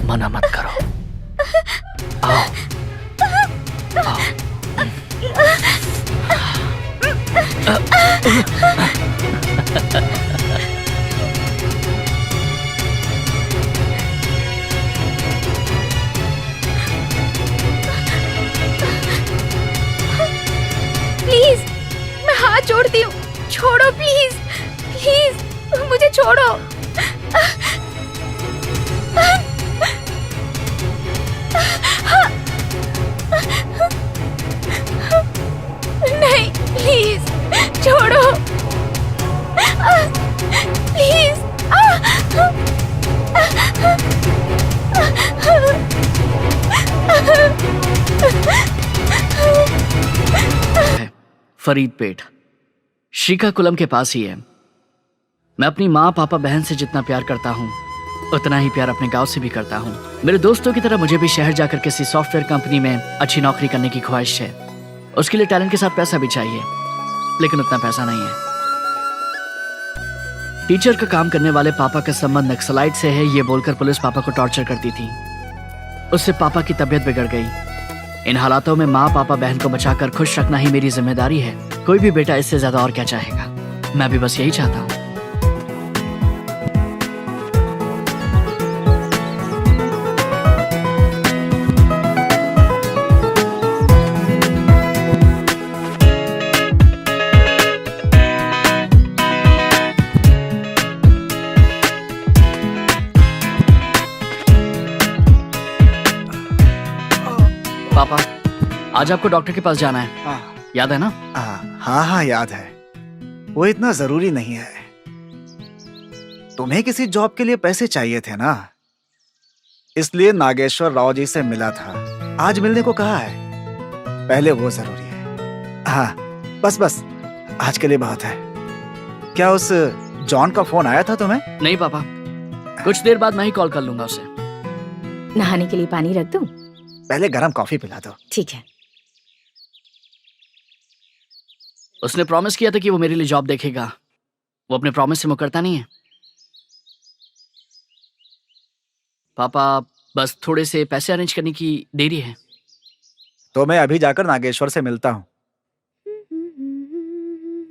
मना मत करो। आओ आओ। प्लीज, मैं हाथ जोड़ती हूँ, छोड़ो प्लीज, प्लीज मुझे छोड़ो। नहीं, प्लीज छोड़ो, प्लीज। फरीदपेट श्रीकाकुलम के पास ही है। मैं अपनी माँ पापा बहन से जितना प्यार करता हूँ उतना ही प्यार अपने गांव से भी करता हूँ। मेरे दोस्तों की तरह मुझे भी शहर जाकर किसी सॉफ्टवेयर कंपनी में अच्छी नौकरी करने की ख्वाहिश है। उसके लिए टैलेंट के साथ पैसा भी चाहिए, लेकिन उतना पैसा नहीं है। टीचर का काम करने वाले पापा का संबंध नक्सलाइट से है, ये बोलकर पुलिस पापा को टॉर्चर करती थी। उससे पापा की तबीयत बिगड़ गई। इन हालातों में माँ पापा बहन को बचाकर खुश रखना ही मेरी जिम्मेदारी है। कोई भी बेटा इससे ज्यादा और क्या चाहेगा। मैं भी बस यही चाहता हूँ। पापा, आज आपको डॉक्टर के पास जाना है, याद है ना? हाँ हाँ याद है। वो इतना जरूरी नहीं है। तुम्हें किसी जॉब के लिए पैसे चाहिए थे ना, इसलिए नागेश्वर राव जी से मिला था। आज मिलने को कहा है। पहले वो जरूरी है। हाँ बस बस, आज के लिए बहुत है। क्या उस जॉन का फोन आया था तुम्हें? नहीं पापा, कुछ देर बाद मैं ही कॉल कर लूंगा उसे। नहाने के लिए पानी रख दूं? पहले गरम कॉफी पिला दो। ठीक है। उसने प्रॉमिस किया था कि वो मेरे लिए जॉब देखेगा। वो अपने प्रॉमिस से मुकरता नहीं है। पापा, बस थोड़े से पैसे अरेंज करने की देरी है। तो मैं अभी जाकर नागेश्वर से मिलता हूँ।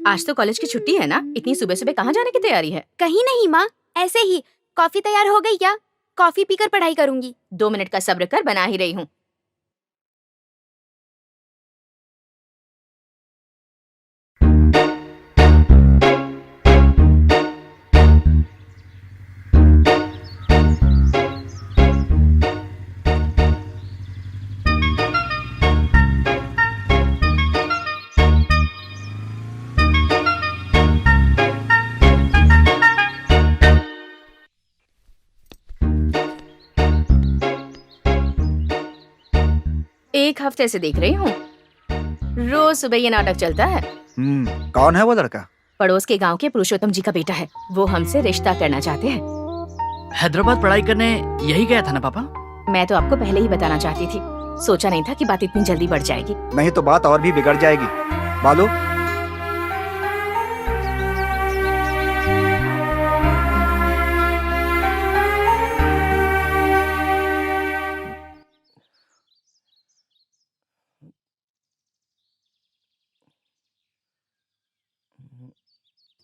आज तो कॉलेज की छुट्टी है ना, इतनी सुबह सुबह कहाँ जाने की तैयारी है? कहीं नहीं माँ, ऐसे ही। कॉफी तैयार हो गई क्या? कॉफी पीकर पढ़ाई करूंगी। 2 मिनट का सब्र कर, बना ही रही हूँ। एक हफ्ते से देख रही हूँ, रोज सुबह ये नाटक चलता है। कौन है वो लड़का? पड़ोस के गांव के पुरुषोत्तम जी का बेटा है। वो हमसे रिश्ता करना चाहते हैं। हैदराबाद पढ़ाई करने यही गया था ना पापा? मैं तो आपको पहले ही बताना चाहती थी, सोचा नहीं था कि बात इतनी जल्दी बढ़ जाएगी। नहीं तो बात और भी बिगड़ जाएगी। बालू,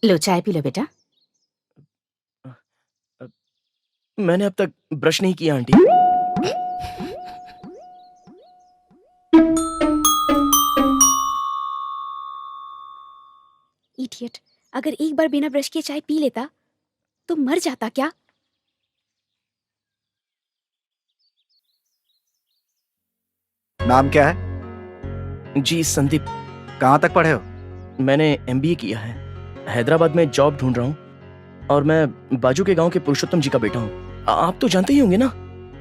लो चाय पी लो बेटा। मैंने अब तक ब्रश नहीं किया आंटी। इडियट, अगर एक बार बिना ब्रश किए चाय पी लेता तो मर जाता क्या? नाम क्या है? जी संदीप। कहाँ तक पढ़े हो? मैंने एमबीए किया है। हैदराबाद में जॉब ढूंढ रहा हूँ और मैं बाजू के गांव के पुरुषोत्तम जी का बेटा हूँ। आप तो जानते ही होंगे ना?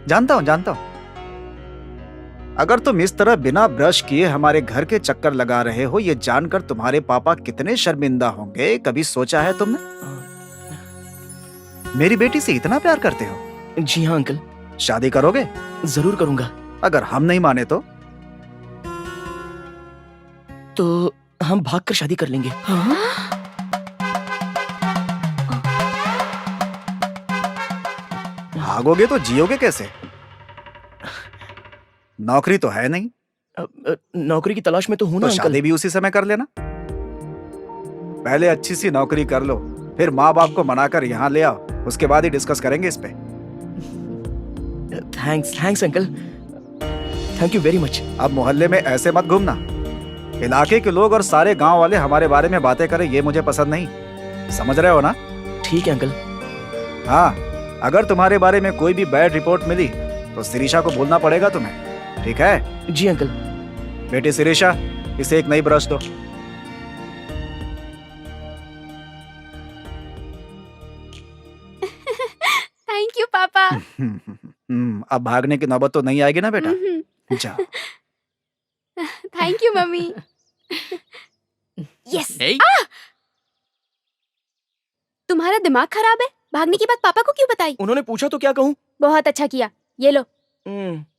जानता हूँ जानता हूँ। अगर तुम इस तरह बिना ब्रश किए हमारे घर के चक्कर लगा रहे हो, ये जानकर तुम्हारे पापा कितने शर्मिंदा होंगे, कभी सोचा है तुमने? मेरी बेटी से इतना प्यार करते हो? जी हाँ अंकल। शादी करोगे? जरूर करूंगा। अगर हम नहीं माने तो हम भागकर शादी कर लेंगे। हाँ? भागोगे तो जियोगे कैसे? नौकरी तो है नहीं, नौकरी की तलाश में तो हूं तो ना अंकल। शादी भी उसी समय कर लेना। पहले अच्छी सी नौकरी कर लो, फिर माँ बाप को मनाकर यहाँ ले आओ, उसके बाद ही डिस्कस करेंगे इस पे। Thanks uncle, thank you very much. अब मोहल्ले में ऐसे मत घूमना। इलाके के लोग और सारे गांव वाले हमारे बारे में बातें करें, ये मुझे पसंद नहीं। समझ रहे हो ना? ठीक है अंकल। हाँ, अगर तुम्हारे बारे में कोई भी बैड रिपोर्ट मिली तो शिरीषा को बोलना पड़ेगा तुम्हें, ठीक है? जी अंकल। बेटी शिरीषा, इसे एक नई ब्रश दो। थैंक यू पापा। अब भागने की नौबत तो नहीं आएगी ना बेटा? जाओ। Thank you mummy. Yes. Hey, तुम्हारा दिमाग खराब है? भागने की बात पापा को क्यों बताई? उन्होंने पूछा तो क्या कहूँ? बहुत अच्छा किया, ये लो।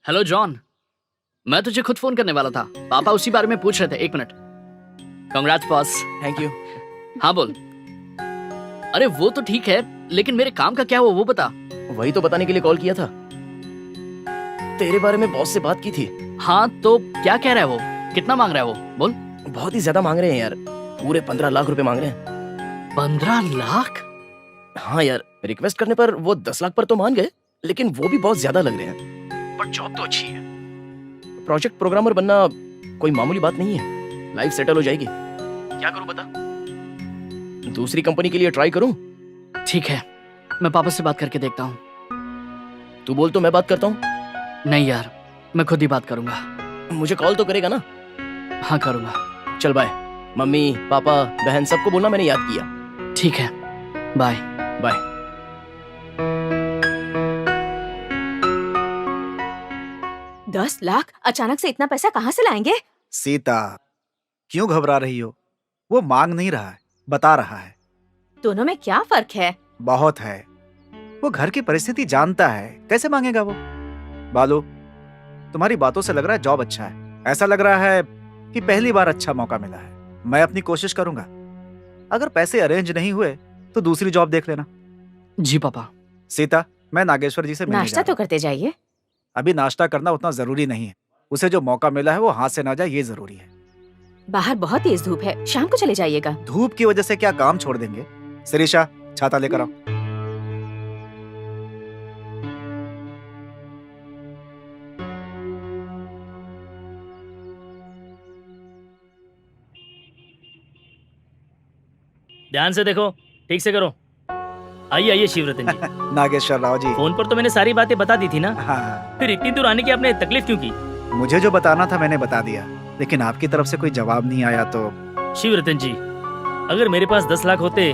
हेलो जॉन, मैं तुझे खुद फोन करने वाला था। पापा उसी बारे में पूछ रहे थे। 1 minute. Congrats boss. Thank you. हाँ बोल। अरे वो तो ठीक है, लेकिन मेरे काम का क्या हुआ वो बता। वही तो बताने के लिए कॉल किया था। तेरे बारे में बॉस से बात की थी। हाँ तो क्या कह रहा है वो? कितना मांग रहा है वो? बोल। बहुत ही ज्यादा मांग रहे हैं यार, पूरे 15 लाख रुपए मांग रहे हैं। 15 लाख? हाँ यार, रिक्वेस्ट करने पर वो 10 लाख पर तो मान गए, लेकिन वो भी बहुत ज्यादा लग रहे हैं। पर जॉब तो अच्छी है। प्रोजेक्ट प्रोग्रामर बनना कोई मामूली बात नहीं है। लाइफ सेटल हो जाएगी। क्या करूं बता? दूसरी कंपनी के लिए ट्राई करूं? ठीक है, मैं पापा से बात करके देखता हूँ। तू बोल तो मैं बात करता हूँ। नहीं यार, मैं खुद ही बात करूंगा। मुझे कॉल तो करेगा ना? हाँ करूंगा। चल बाय। मम्मी पापा बहन सबको बोलना मैंने याद किया। ठीक है, बाय। बाय। 10 लाख? अचानक से इतना पैसा कहाँ से लाएंगे? सीता, क्यों घबरा रही हो? वो मांग नहीं रहा है, बता रहा है। दोनों में क्या फर्क है? बहुत है। वो घर की परिस्थिति जानता है, कैसे मांगेगा वो? बालू, तुम्हारी बातों से लग रहा है जॉब अच्छा है। ऐसा लग रहा है कि पहली बार अच्छा मौका मिला है। मैं अपनी कोशिश करूंगा। अगर पैसे अरेंज नहीं हुए तो दूसरी जॉब देख लेना। जी पापा। सीता, मैं नागेश्वर जी से मिलने जा नाश्ता रहा तो हूं। करते जाइए। अभी नाश्ता करना उतना जरूरी नहीं है। उसे जो मौका मिला है वो हाथ से ना जाए, ये जरूरी है। बाहर बहुत तेज धूप है, शाम को चले जाइएगा। धूप की वजह से क्या काम छोड़ देंगे? शिरीषा, छाता लेकर आओ। ध्यान से देखो, ठीक से करो। आइए आइए शिवरतन जी। नागेश्वर राव जी। फोन पर तो मैंने सारी बातें बता दी थी ना, हाँ, फिर इतनी दूर आने की आपने तकलीफ क्यों की? मुझे जो बताना था मैंने बता दिया, लेकिन आपकी तरफ से कोई जवाब नहीं आया तो। शिवरतन जी, अगर मेरे पास 10 लाख होते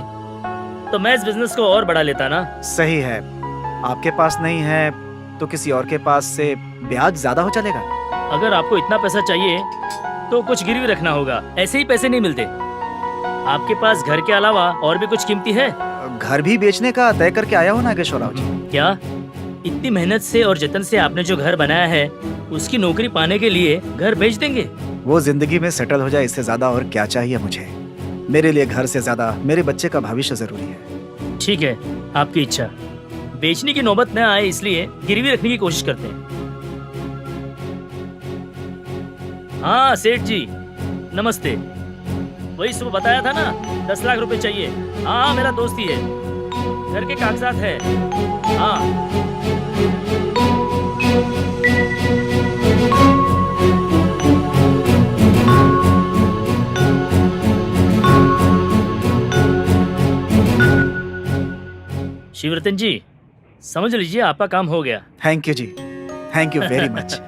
तो मैं इस बिजनेस को और बढ़ा लेता ना। सही है, आपके पास नहीं है तो किसी और के पास से ब्याज ज्यादा हो चलेगा। अगर आपको इतना पैसा चाहिए तो कुछ गिरवी रखना होगा, ऐसे ही पैसे नहीं मिलते। आपके पास घर के अलावा और भी कुछ कीमती है? घर भी बेचने का तय करके आया हो नागेश्वर राव जी? क्या इतनी मेहनत से और जतन से आपने जो घर बनाया है, उसकी नौकरी पाने के लिए घर बेच देंगे? वो जिंदगी में सेटल हो जाए, इससे ज्यादा और क्या चाहिए मुझे? मेरे लिए घर से ज्यादा मेरे बच्चे का भविष्य जरूरी है। ठीक है, आपकी इच्छा। बेचने की नौबत न आए इसलिए गिरवी रखने की कोशिश करते हैं। हाँ सेठ जी, नमस्ते। वही सुबह बताया था ना, 10 लाख रुपए चाहिए। हाँ मेरा दोस्त ही है, घर के कागजात है। हाँ शिवरतन जी, समझ लीजिए आपका काम हो गया। थैंक यू जी, थैंक यू वेरी मच।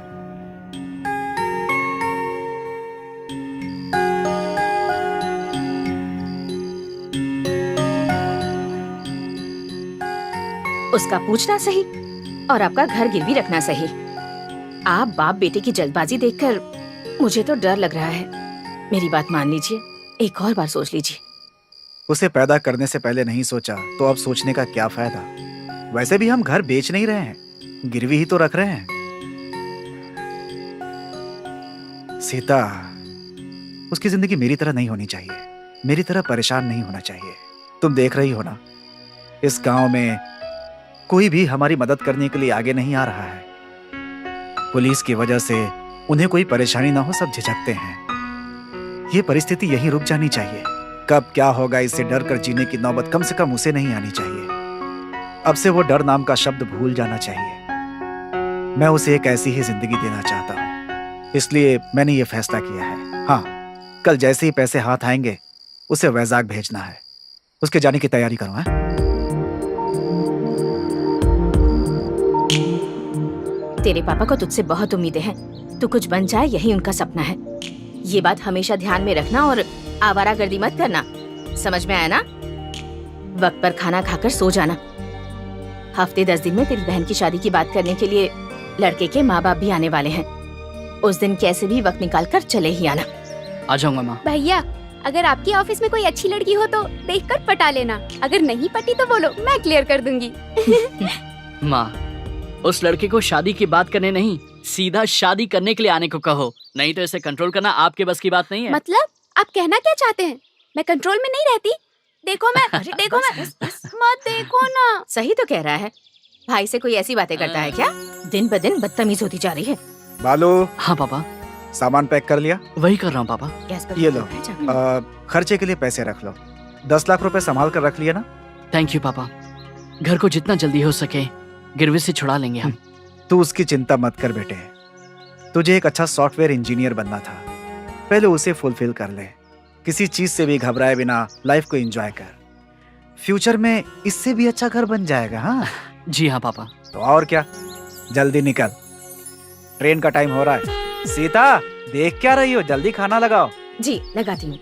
उसका पूछना सही और आपका घर गिरवी रखना सही। आप बाप बेटे की जल्दबाजी देखकर मुझे तो डर लग रहा है। मेरी बात मान लीजिए, एक और बार सोच लीजिए। उसे पैदा करने से पहले नहीं सोचा तो अब सोचने का क्या फायदा? वैसे भी हम घर बेच नहीं रहे हैं, गिरवी ही तो रख रहे हैं। सीता, उसकी जिंदगी मेरी तरह नहीं होनी चाहिए, मेरी तरह परेशान नहीं होना चाहिए। तुम देख रही हो ना, इस गांव में कोई भी हमारी मदद करने के लिए आगे नहीं आ रहा है। पुलिस की वजह से उन्हें कोई परेशानी ना हो, सब झिझकते हैं। ये परिस्थिति यहीं रुक जानी चाहिए। कब क्या होगा इससे डर कर जीने की नौबत कम से कम उसे नहीं आनी चाहिए। अब से वो डर नाम का शब्द भूल जाना चाहिए। मैं उसे एक ऐसी ही जिंदगी देना चाहता हूँ, इसलिए मैंने ये फैसला किया है। हाँ, कल जैसे ही पैसे हाथ आएंगे उसे वैजाग भेजना है। उसके जाने की तैयारी करो। हाँ? तेरे पापा को तुझसे बहुत उम्मीदें हैं। तू कुछ बन जाए यही उनका सपना है। ये बात हमेशा ध्यान में रखना और आवारागर्दी मत करना। समझ में आया ना? वक्त पर खाना खाकर सो जाना। हफ्ते 10 दिन में तेरी बहन की शादी की बात करने के लिए लड़के के माँ बाप भी आने वाले हैं। उस दिन कैसे भी वक्त निकाल कर चले ही आना। आ जाऊंगा माँ। भैया, अगर आपकी ऑफिस में कोई अच्छी लड़की हो तो देखकर पटा लेना। अगर नहीं पटी तो बोलो, मैं क्लियर कर दूंगी। माँ, उस लड़के को शादी की बात करने नहीं, सीधा शादी करने के लिए आने को कहो। नहीं तो इसे कंट्रोल करना आपके बस की बात नहीं है। मतलब आप कहना क्या चाहते हैं? मैं कंट्रोल में नहीं रहती। देखो मैं मत देखो ना। सही तो कह रहा है। भाई से कोई ऐसी बातें करता है क्या? दिन ब दिन बदतमीज होती जा रही है। बालू, हाँ पापा, सामान पैक कर लिया? वही कर रहा हूँ पापा। गैस पर ये लो। है, जाकर। खर्चे के लिए पैसे रख लो। 10 लाख रुपए संभाल कर रख लिया ना? थैंक यू पापा। घर को जितना जल्दी हो सके गिरवी से छुड़ा लेंगे हम। तू उसकी चिंता मत कर बेटे। तुझे एक अच्छा सॉफ्टवेयर इंजीनियर बनना था, पहले उसे फुलफिल कर ले। किसी चीज से भी घबराए बिना लाइफ को एंजॉय कर। फ्यूचर में इससे भी अच्छा घर बन जाएगा। हाँ जी हाँ पापा। तो और क्या, जल्दी निकल, ट्रेन का टाइम हो रहा है। सीता, देख क्या रही हो? जल्दी खाना लगाओ। जी लगाती हूँ।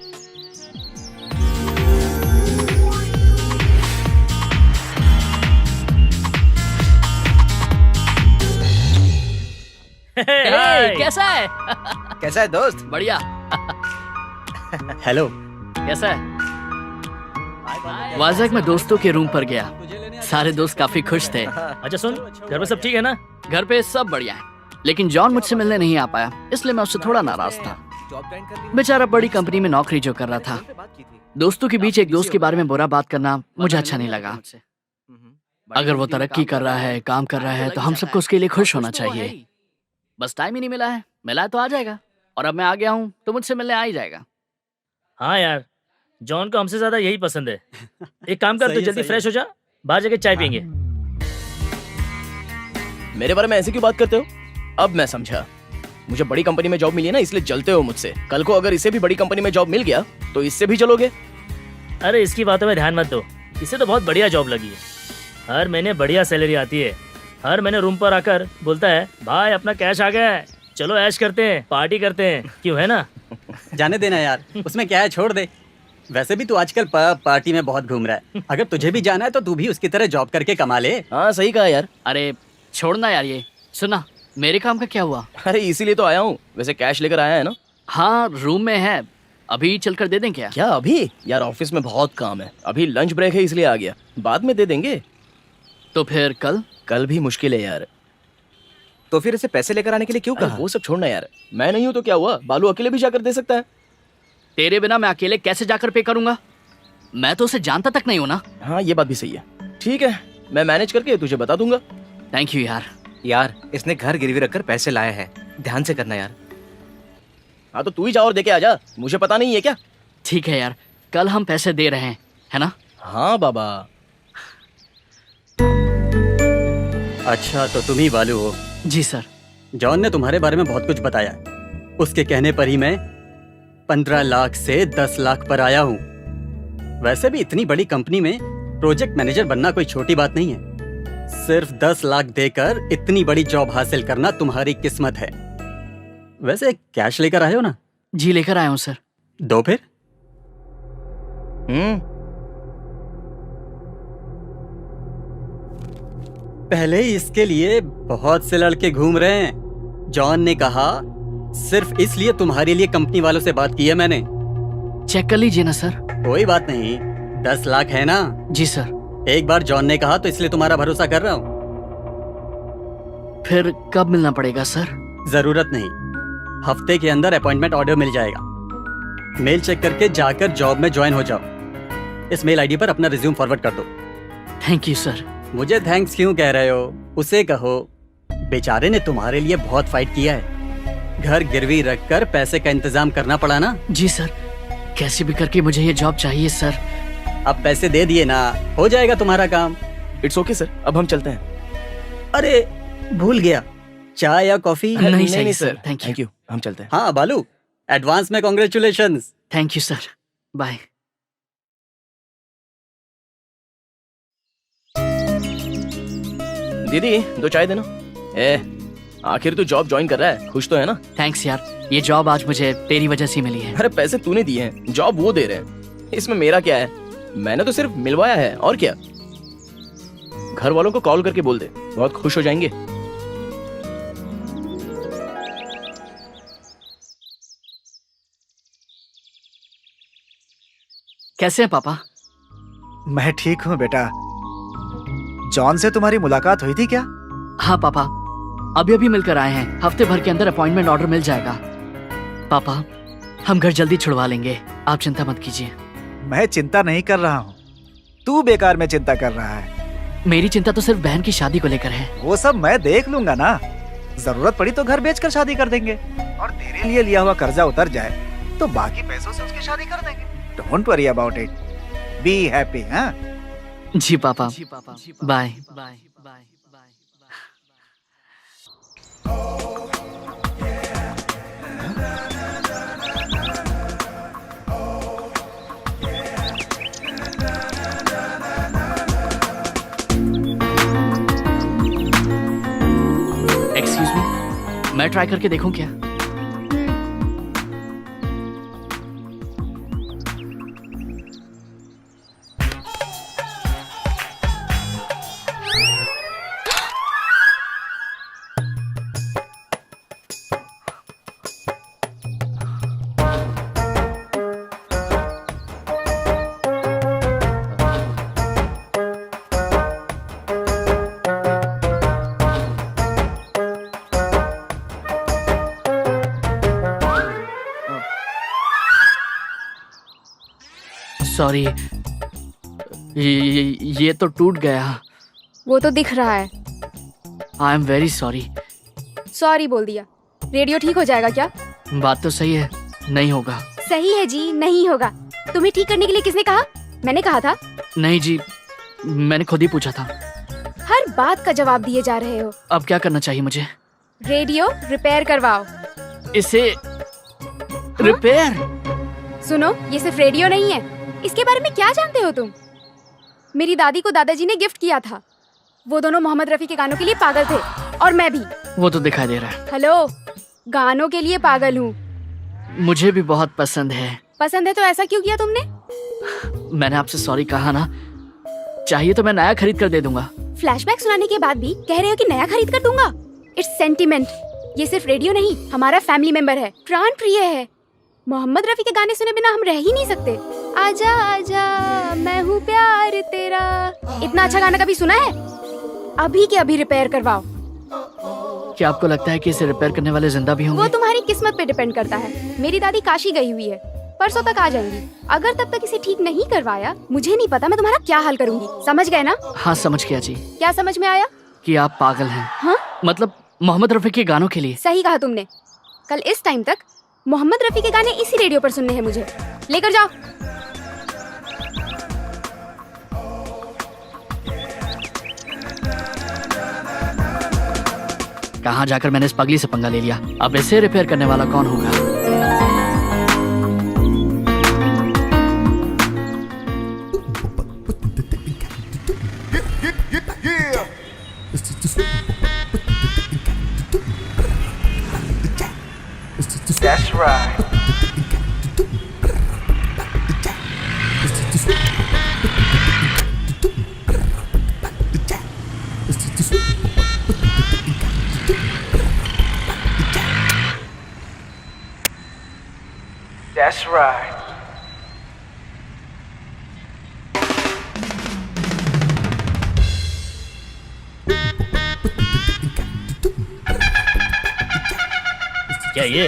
हाय। कैसा है? कैसा है दोस्त? बढ़िया। हेलो। कैसा है? वाज़ेक में दोस्तों के रूम पर गया। सारे दोस्त काफी खुश थे। अच्छा सुन, घर में सब ठीक है ना? घर पे सब बढ़िया है, लेकिन जॉन मुझसे मिलने नहीं आ पाया, इसलिए मैं उससे थोड़ा नाराज था। बेचारा बड़ी कंपनी में नौकरी जो कर रहा था। दोस्तों के बीच एक दोस्त के बारे में बुरा बात करना मुझे अच्छा नहीं लगा। अगर वो तरक्की कर रहा है, काम कर रहा है, तो हम सबको उसके लिए खुश होना चाहिए। बस टाइम ही नहीं मिला है। मिला है तो आ जाएगा, और अब मैं आ गया हूँ तो मुझसे मिलने आ ही जाएगा। हाँ यार, जॉन को हमसे ज्यादा यही पसंद है। एक काम कर, तू जल्दी फ्रेश हो जा, बाहर जाके चाय पियेंगे। मेरे बारे में ऐसे क्यों बात करते हो? अब मैं समझा। मुझे बड़ी कंपनी में जॉब मिली है ना, इसलिए जलते हो मुझसे। कल को अगर इसे भी बड़ी कंपनी में जॉब मिल गया तो इससे भी जलोगे। अरे इसकी बातों में ध्यान मत दो, इसे तो बहुत बढ़िया जॉब लगी है। हर महीने बढ़िया सैलरी आती है। हर महीने रूम पर आकर बोलता है, भाई अपना कैश आ गया है, चलो ऐश करते हैं, पार्टी करते हैं। क्यों, है ना? जाने देना यार, उसमें क्या है, छोड़ दे। वैसे भी तू आजकल पार्टी में बहुत घूम रहा है। अगर तुझे भी जाना है तो तू भी उसकी तरह जॉब करके कमा ले। हाँ सही कहा यार। अरे छोड़ना यार, ये सुना, मेरे काम का क्या हुआ? अरे इसीलिए तो आया हूँ। वैसे कैश लेकर आया है ना? हाँ, रूम में है, अभी चलकर दे दें क्या? क्या अभी? यार ऑफिस में बहुत काम है, अभी लंच ब्रेक है इसलिए आ गया। बाद में दे देंगे। तो फिर कल? कल भी मुश्किल है यार। तो फिर इसे पैसे लेकर आने के लिए क्यों अरे कहा? वो सब छोड़ना यार, मैं नहीं हूँ तो क्या हुआ, बालू अकेले भी जाकर दे सकता है। तेरे बिना मैं अकेले कैसे जाकर पे करूंगा? मैं तो उसे जानता तक नहीं हूं ना। हाँ ये बात भी सही है। ठीक है, मैं मैनेज करके तुझे बता दूंगा। थैंक यू यार। यार इसने घर गिरवी रखकर पैसे लाए हैं, ध्यान से करना यार। हाँ तो तू ही जा और दे के आ जा, मुझे पता नहीं है क्या? ठीक है यार, कल हम पैसे दे रहे हैं, है ना? हाँ बाबा। अच्छा तो तुम ही बालू हो? जी सर। जॉन ने तुम्हारे बारे में बहुत कुछ बताया। उसके कहने पर ही मैं 15 लाख से 10 लाख पर आया हूँ। वैसे भी इतनी बड़ी कंपनी में प्रोजेक्ट मैनेजर बनना कोई छोटी बात नहीं है। सिर्फ 10 लाख देकर इतनी बड़ी जॉब हासिल करना तुम्हारी किस्मत है। वैसे कैश लेकर आए हो ना? जी लेकर आया हूँ सर। दो फिर। पहले ही इसके लिए बहुत से लड़के घूम रहे हैं। जॉन ने कहा सिर्फ इसलिए तुम्हारे लिए कंपनी वालों से बात की है मैंने। चेक कर लीजिए ना सर। कोई बात नहीं, 10 लाख है ना? जी सर। एक बार जॉन ने कहा तो इसलिए तुम्हारा भरोसा कर रहा हूँ। फिर कब मिलना पड़ेगा सर? जरूरत नहीं, हफ्ते के अंदर अपॉइंटमेंट ऑर्डर मिल जाएगा। मेल चेक करके जाकर जॉब में ज्वाइन हो जाओ। इस मेल आईडी पर अपना रिज्यूम फॉरवर्ड कर दो। Thank you sir. मुझे थैंक्स क्यों कह रहे हो? उसे कहो बेचारे ने तुम्हारे लिए बहुत फाइट किया है। घर गिरवी रखकर पैसे का इंतजाम करना पड़ा ना। जी सर, कैसे भी करके मुझे ये जॉब चाहिए सर। अब पैसे दे दिए ना, हो जाएगा तुम्हारा काम। इट्स ओके सर, अब हम चलते हैं। अरे भूल गया, चाय या कॉफी? नहीं चाहिए sir, thank you. Thank you, हम चलते हैं। हाँ बालू, एडवांस में congratulations. Thank you sir, bye. दीदी 2 चाय देना। आखिर तू जॉब ज्वाइन कर रहा है, खुश तो है ना? थैंक्स यार, ये जॉब आज मुझे तेरी वजह से मिली है। अरे पैसे तूने दिए हैं, जॉब वो दे रहे हैं, इसमें मेरा क्या है? मैंने तो सिर्फ मिलवाया है, और क्या। घर वालों को कॉल करके बोल दे, बहुत खुश हो जाएंगे। कैसे हैं पापा? मैं ठीक हूँ बेटा। जॉन से तुम्हारी मुलाकात हुई थी क्या? हाँ पापा, अभी अभी मिलकर आए हैं। हफ्ते भर के अंदर अपॉइंटमेंट ऑर्डर मिल जाएगा। पापा, हम घर जल्दी छुड़वा लेंगे, आप चिंता मत कीजिए। मैं चिंता नहीं कर रहा हूँ, तू बेकार में चिंता कर रहा है। मेरी चिंता तो सिर्फ बहन की शादी को लेकर है। वो सब मैं देख लूंगा ना। जरूरत पड़ी तो घर बेचकर शादी कर देंगे, और तेरे लिए लिया हुआ कर्जा उतर जाए तो बाकी पैसों से उसकी शादी कर देंगे। Don't worry about it, be happy. हाँ जी पापा, bye bye bye. Excuse me, मैं ट्राई करके देखूं क्या? सॉरी, ये तो टूट गया। वो तो दिख रहा है। I am very sorry. Sorry बोल दिया। रेडियो ठीक हो जाएगा क्या? बात तो सही है, नहीं होगा। सही है जी, नहीं होगा। तुम्हें ठीक करने के लिए किसने कहा? मैंने कहा था। नहीं जी, मैंने खुद ही पूछा था। हर बात का जवाब दिए जा रहे हो। अब क्या करना चाहिए मुझे? रेडियो रिपेयर करवाओ। इसे रिपेयर? सुनो, ये सिर्फ रेडियो नहीं है। इसके बारे में क्या जानते हो तुम? मेरी दादी को दादाजी ने गिफ्ट किया था। वो दोनों मोहम्मद रफी के गानों के लिए पागल थे, और मैं भी। वो तो दिखाई दे रहा है। हेलो, गानों के लिए पागल हूँ। मुझे भी बहुत पसंद है। पसंद है तो ऐसा क्यों किया तुमने? मैंने आपसे सॉरी कहा ना। चाहिए तो मैं नया खरीद कर दे दूंगा। फ्लैशबैक सुनाने के बाद भी कह रहे हो कि नया खरीद कर दूंगा? It's sentiment. ये सिर्फ रेडियो नहीं, हमारा फैमिली मेंबर है, प्राण प्रिय है। मोहम्मद रफी के गाने सुने बिना हम रह ही नहीं सकते। आजा आजा मैं हूँ प्यार तेरा, इतना अच्छा गाना कभी सुना है? अभी के अभी रिपेयर करवाओ। क्या आपको लगता है कि इसे रिपेयर करने वाले जिंदा भी वो होंगे? तुम्हारी किस्मत पे डिपेंड करता है। मेरी दादी काशी गई हुई है, परसों तक आ जाएंगी। अगर तब तक इसे ठीक नहीं करवाया, मुझे नहीं पता मैं तुम्हारा क्या हाल करूंगी। समझ गए ना? हाँ समझ गया जी। क्या समझ में आया? कि आप पागल हैं। हाँ, मतलब मोहम्मद रफी के गानों के लिए। सही कहा तुमने। कल इस टाइम तक मोहम्मद रफी के गाने इसी रेडियो पर सुनने हैं मुझे। लेकर जाओ। कहाँ जाकर मैंने इस पगली से पंगा ले लिया। अब इसे रिपेयर करने वाला कौन होगा? That's right. That's right. क्या ये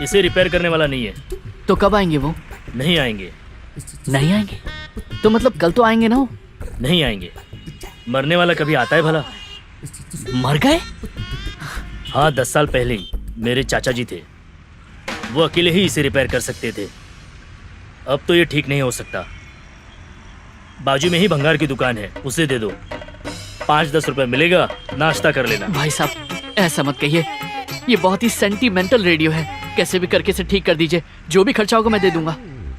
इसे रिपेयर करने वाला नहीं है? तो कब आएंगे वो? नहीं आएंगे। नहीं आएंगे? तो मतलब कल तो आएंगे ना वो? नहीं आएंगे। मरने वाला कभी आता है भला? मर गए? हाँ, 10 साल पहले ही मेरे चाचा जी थे, वो अकेले ही इसे रिपेयर कर सकते थे। अब तो ये ठीक नहीं हो सकता। बाजू में ही भंगार की दुकान है, उसे दे दो। 5-10 रुपए मिलेगा, नाश्ता कर लेना। भाई साहब ऐसा मत कहिए, ये बहुत ही सेंटीमेंटल रेडियो है, कैसे भी करके इसे ठीक कर दीजिए, जो भी खर्चा होगा मैं दे दूंगा।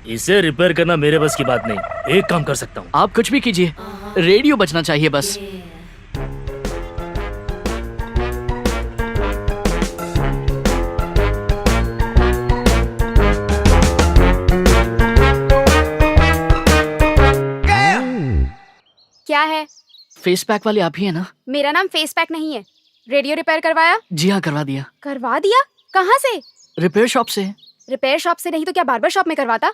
इसे रिपेयर करना मेरे बस की बात नहीं। एक काम कर सकता हूँ। आप कुछ भी कीजिए, रेडियो बजना चाहिए बस। क्या है? फेस पैक वाले आप ही है ना? मेरा नाम फेस पैक नहीं है। रेडियो रिपेयर करवाया? जी हाँ, करवा दिया। करवा दिया? कहाँ से? रिपेयर शॉप से। रिपेयर शॉप से नहीं तो क्या बार्बर शॉप में करवाता?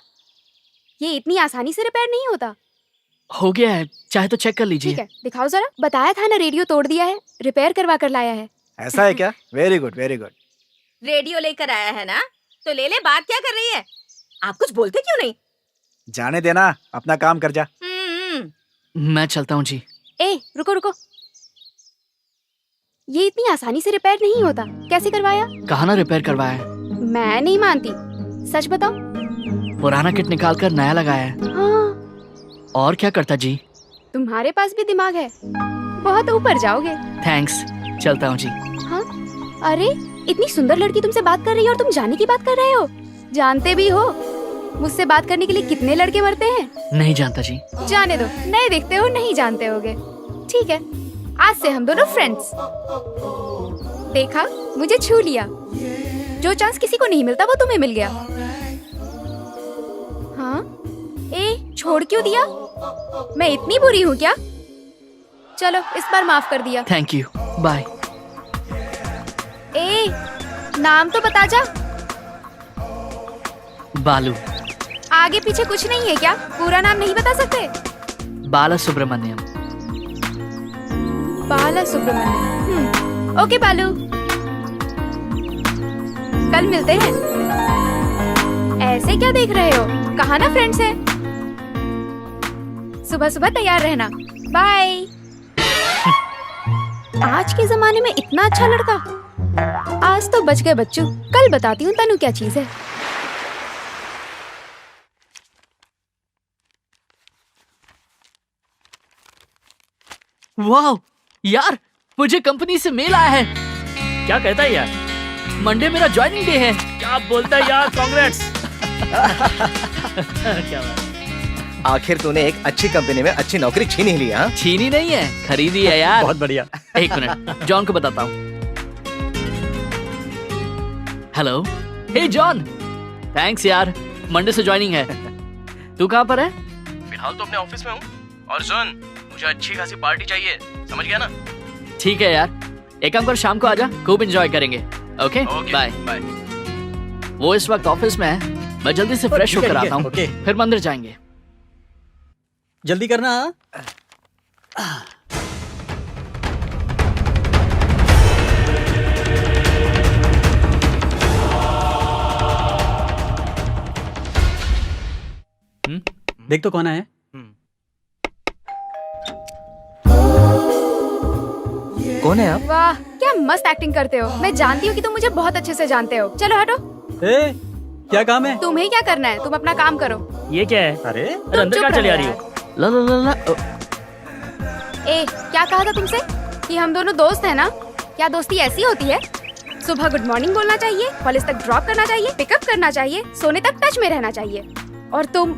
ये इतनी आसानी से रिपेयर नहीं होता। हो गया है, चाहे तो चेक कर लीजिए। ठीक है, दिखाओ जरा। बताया था ना रेडियो तोड़ दिया है, रिपेयर करवा कर लाया है। ऐसा है क्या? Very good very good. Radio लेकर आया है ना, तो ले ले। बात क्या कर रही है? आप कुछ बोलते क्यों नहीं? जाने देना, अपना काम कर जा। मैं चलता हूँ जी। ए रुको रुको, ये इतनी आसानी से रिपेयर नहीं होता। कैसे करवाया? कहा ना रिपेयर करवाया है। मैं नहीं मानती, सच बताओ। पुराना किट निकाल कर नया लगाया है। हाँ, और क्या करता जी? तुम्हारे पास भी दिमाग है, बहुत ऊपर जाओगे। थैंक्स, चलता हूँ जी। हाँ, अरे इतनी सुंदर लड़की तुमसे बात कर रही है और तुम जाने की बात कर रहे हो। जानते भी हो मुझसे बात करने के लिए कितने लड़के मरते हैं? नहीं जानता जी। जाने दो, नए दिखते हो, नहीं जानते होगे। ठीक है, आज से हम दोनों फ्रेंड्स। देखा, मुझे छू लिया। जो चांस किसी को नहीं मिलता वो तुम्हें मिल गया। हाँ, ए छोड़ क्यों दिया? मैं इतनी बुरी हूँ क्या? चलो इस बार माफ कर दिया। Thank you, bye. ए नाम तो बता जा। बालू। आगे पीछे कुछ नहीं है क्या? पूरा नाम नहीं बता सकते? बाला सुब्रमण्यम। बाला सुब्रमण्यम। ओके बालू, कल मिलते हैं। ऐसे क्या देख रहे हो? कहा ना फ्रेंड्स है। सुबह सुबह तैयार रहना। बाय। आज के जमाने में इतना अच्छा लड़का। आज तो बच गए बच्चों, कल बताती हूँ तनु क्या चीज है। वाह यार, मुझे कंपनी से मेल आया है। क्या कहता है यार? मंडे मेरा ज्वाइनिंग डे है। क्या बोलता है यार? कांग्रेट्स। क्या बात। आखिर तूने एक अच्छी कंपनी में अच्छी नौकरी छीन ही ली। हाँ, छीनी नहीं है, खरीदी है यार। बहुत बढ़िया। एक मिनट, जॉन को बताता हूँ। हेलो, हे जॉन, थैंक्स यार, मंडे से ज्वाइनिंग है। तू कहाँ पर है? फिलहाल तो अपने ऑफिस में हूँ। और सुन, मुझे अच्छी खासी पार्टी चाहिए, समझ गया ना? ठीक है यार, एक काम कर, शाम को आजा, खूब एंजॉय करेंगे। Okay bye. बाय। वो इस वक्त ऑफिस में है, मैं जल्दी से फ्रेश ठीक है, होकर ठीक है, आता हूँ, ओके। फिर मंदिर जाएंगे। जल्दी करना। देख तो कौन है? कौन है आप? वाह क्या मस्त एक्टिंग करते हो। मैं जानती हूँ कि तुम मुझे बहुत अच्छे से जानते हो। चलो हटो। ए, क्या काम है? तुम्हें क्या करना है? तुम अपना काम करो। ये क्या है? अरे अरे अंदर चुप कहाँ चली आ रहो रही हो? ला ला ला ला ए क्या कहा था तुमसे कि हम दोनों दोस्त हैं ना? क्या दोस्ती ऐसी होती है? सुबह गुड मॉर्निंग बोलना चाहिए, कॉलेज तक ड्रॉप करना चाहिए, पिकअप करना चाहिए, सोने तक टच में रहना चाहिए। और तुम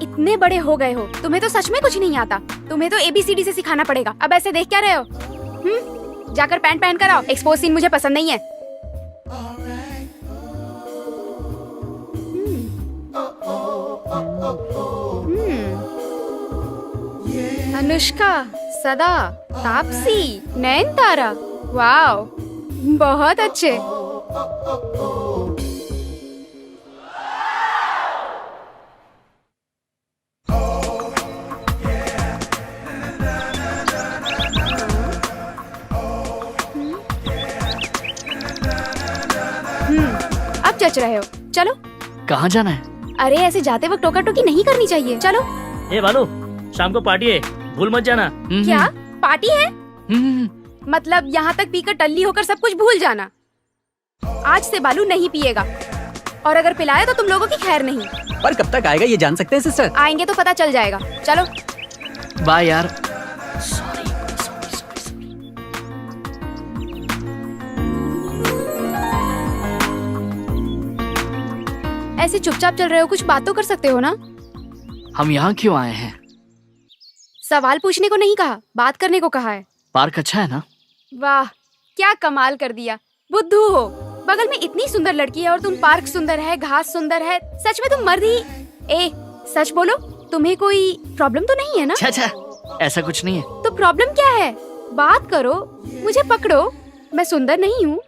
इतने बड़े हो गए हो, तुम्हें तो सच में कुछ नहीं आता। तुम्हें तो ABCD से सिखाना पड़ेगा। अब ऐसे देख क्या रहे हो? जाकर पैंट पहन कर आओ। एक्सपोज सीन मुझे पसंद नहीं है। अनुष्का, सदा, तापसी, नयनतारा, वाओ, बहुत अच्छे। अब जच रहे हो। चलो। कहाँ जाना है? अरे ऐसे जाते वक्त टोका टोकी नहीं करनी चाहिए। चलो। ए बालू, शाम को पार्टी है, भूल मत जाना। हम्म, क्या पार्टी है? मतलब यहाँ तक पीकर टल्ली होकर सब कुछ भूल जाना। आज से बालू नहीं पिएगा, और अगर पिलाया तो तुम लोगों की खैर नहीं। पर कब तक आएगा ये जान सकते हैं सिस्टर? आएंगे तो पता चल जाएगा। चलो। बाय यार। ऐसे चुपचाप चल रहे हो, कुछ बात तो कर सकते हो ना। हम यहाँ क्यों आए हैं? सवाल पूछने को नहीं कहा, बात करने को कहा है। पार्क अच्छा है ना? वाह, क्या कमाल कर दिया। बुद्धू हो, बगल में इतनी सुंदर लड़की है और तुम पार्क सुंदर है, घास सुंदर है। सच में तुम मर्द ही। ए, सच बोलो, तुम्हें कोई प्रॉब्लम तो नहीं है ना? अच्छा, ऐसा कुछ नहीं है। तो प्रॉब्लम क्या है? बात करो, मुझे पकड़ो। मैं सुंदर नहीं हूँ?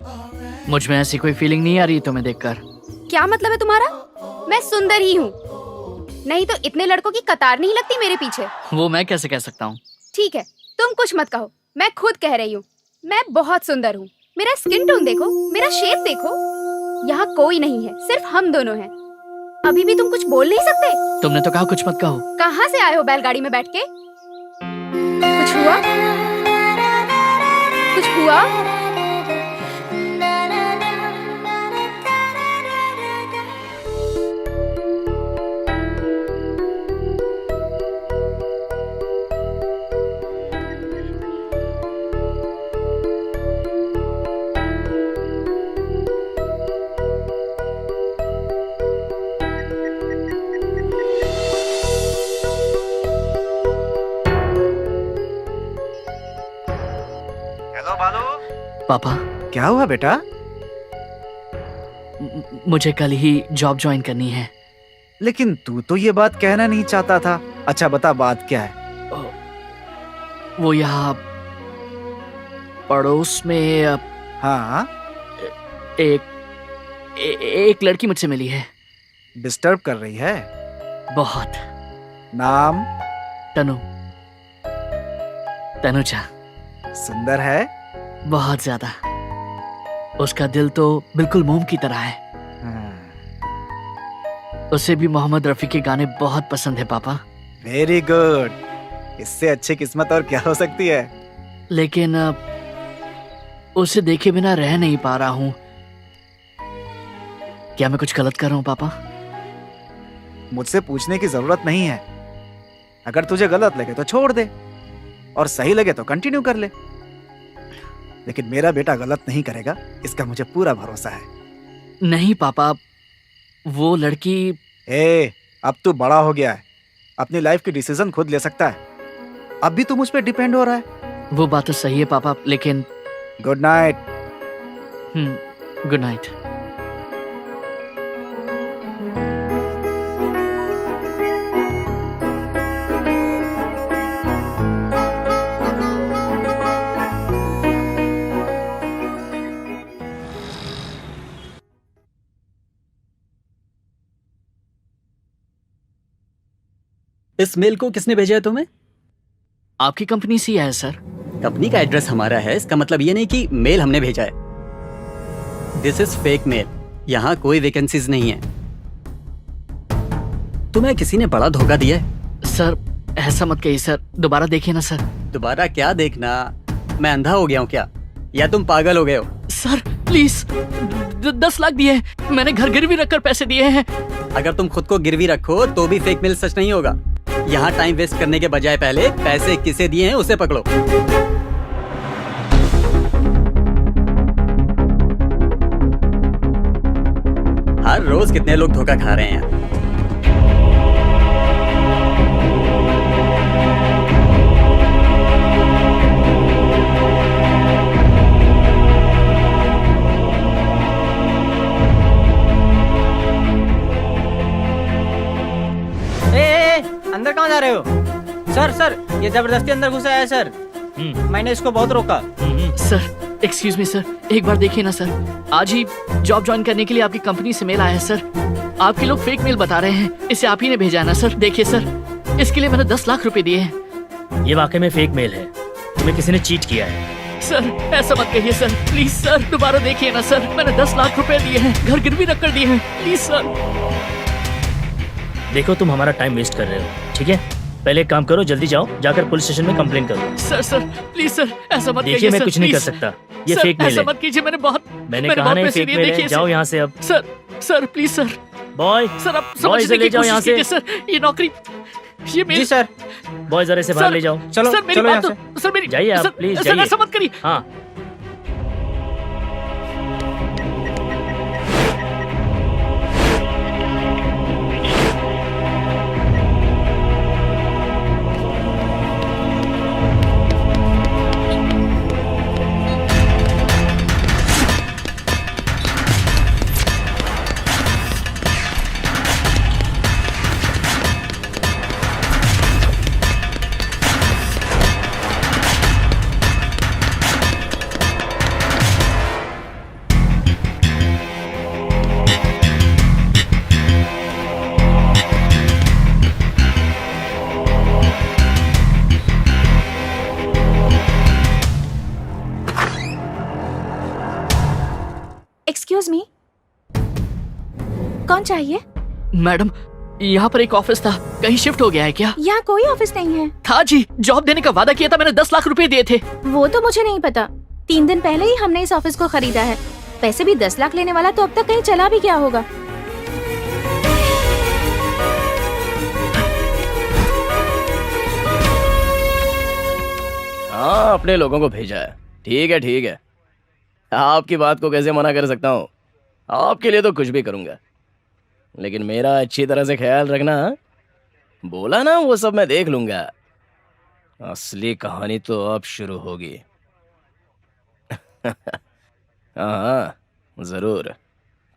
मुझ में ऐसी कोई फीलिंग नहीं आ रही तुम्हें देखकर। क्या मतलब है तुम्हारा? मैं सुंदर ही हूँ, नहीं तो इतने लड़कों की कतार नहीं लगती मेरे पीछे। वो मैं कैसे कह सकता हूँ? ठीक है, तुम कुछ मत कहो, मैं खुद कह रही हूँ। मैं बहुत सुंदर हूँ। मेरा स्किन टोन देखो, मेरा शेप देखो। यहाँ कोई नहीं है, सिर्फ हम दोनों हैं। अभी भी तुम कुछ बोल नहीं सकते? तुमने तो कहा कुछ मत कहो। कहाँ से आए हो बैलगाड़ी में बैठ के? कुछ हुआ? कुछ हुआ? हेलो बालू। पापा, क्या हुआ बेटा? मुझे कल ही जॉब ज्वाइन करनी है। लेकिन तू तो ये बात कहना नहीं चाहता था। अच्छा बता, बात क्या है? वो यहाँ पड़ोस में हाँ, एक लड़की मुझसे मिली है। डिस्टर्ब कर रही है? बहुत। नाम? तनुजा। सुंदर है? बहुत ज्यादा। उसका दिल तो बिल्कुल मोम की तरह है। उसे भी मोहम्मद रफी के गाने बहुत पसंद है पापा। Very good. इससे अच्छी किस्मत और क्या हो सकती है? लेकिन उसे देखे बिना रह नहीं पा रहा हूँ। क्या मैं कुछ गलत कर रहा हूँ पापा? मुझसे पूछने की जरूरत नहीं है। अगर तुझे गलत लगे तो छोड़ दे, और सही लगे तो कंटिन्यू कर ले। लेकिन मेरा बेटा गलत नहीं करेगा, इसका मुझे पूरा भरोसा है। नहीं पापा, वो लड़की। अब तू बड़ा हो गया है, अपनी लाइफ की डिसीजन खुद ले सकता है। अब भी तू मुझ पे डिपेंड हो रहा है। वो बात तो सही है पापा, लेकिन। Good night. Good night. इस मेल को किसने भेजा है तुम्हें? आपकी कंपनी से है सर। कंपनी का एड्रेस हमारा है, इसका मतलब ये नहीं कि मेल हमने भेजा है। This is fake mail. यहाँ कोई वैकेंसीज नहीं है। तुम्हें किसी ने बड़ा धोखा दिया है। सर ऐसा मत कहिए सर, दोबारा देखिए ना सर। दोबारा क्या देखना? मैं अंधा हो गया हूँ क्या, या तुम पागल हो गए हो? सर प्लीज, 10 लाख दिए हैं। मैंने घर गिरवी रखकर पैसे दिए हैं। अगर तुम खुद को गिरवी रखो तो भी फेक मेल सच नहीं होगा। यहाँ टाइम वेस्ट करने के बजाय पहले पैसे किसे दिए हैं उसे पकड़ो। हर रोज कितने लोग धोखा खा रहे हैं। अंदर कहाँ जा रहे हो? सर सर, ये जबरदस्ती अंदर घुसा है सर। मैंने इसको बहुत रोका। सर एक्सक्यूज मी सर, एक बार देखिए ना सर। आज ही जॉब ज्वाइन करने के लिए आपकी कंपनी से मेल आया है सर। आपके लोग फेक मेल बता रहे हैं। इसे आप ही ने भेजा है ना सर? देखिए सर, इसके लिए मैंने 10 लाख रुपए दिए हैं। ये वाकई में फेक मेल है। तुम्हें किसी ने चीट किया है। सर ऐसा मत कहिए सर, प्लीज सर, दोबारा देखिए ना सर। मैंने 10 लाख रुपए दिए हैं, घर गिरवी रख कर दिए हैं। Please sir. देखो तुम हमारा टाइम वेस्ट कर रहे हो, ठीक है? पहले एक काम करो, जल्दी जाओ, जाकर पुलिस स्टेशन में कंप्लेन करो। सर सर प्लीज सर, ऐसा मत देखिए कहिए मैं सर, कुछ नहीं कर please। सकता, ये सर, फेक मेल ऐसा है। मत कीजिए, मैंने बहुत मैंने कहा कहा नहीं पैसे फेक दिए, मेल है, देखिए जाओ सर। यहाँ से अब। Sir please sir, boy sir आप बॉय समझने इसे ले की जाओ यहाँ कोशिश कीजिए से। सर, ये नौकरी, ये मेरी जी सर, बॉय जरा इसे बाहर सर, ले जाओ। चलो सर मेरी चलो यहाँ बात से। तो, सर मेरी जाइए आप, सर, please, सर जाइए। ऐसा मत करिए। हाँ एक्सक्यूज मी, कौन चाहिए? मैडम यहाँ पर एक ऑफिस था, कहीं शिफ्ट हो गया है क्या? यहाँ कोई ऑफिस नहीं है। था जी, जॉब देने का वादा किया था मैंने, 10 लाख रुपए दिए थे। वो तो मुझे नहीं पता, 3 दिन पहले ही हमने इस ऑफिस को खरीदा है। पैसे भी 10 लाख लेने वाला तो अब तक कहीं चला भी क्या होगा। हाँ, अपने लोगों को भेजा है। ठीक है ठीक है, आपकी बात को कैसे मना कर सकता हूँ? आपके लिए तो कुछ भी करूँगा, लेकिन मेरा अच्छी तरह से ख्याल रखना। बोला ना, वो सब मैं देख लूँगा। असली कहानी तो अब शुरू होगी। हाँ ज़रूर,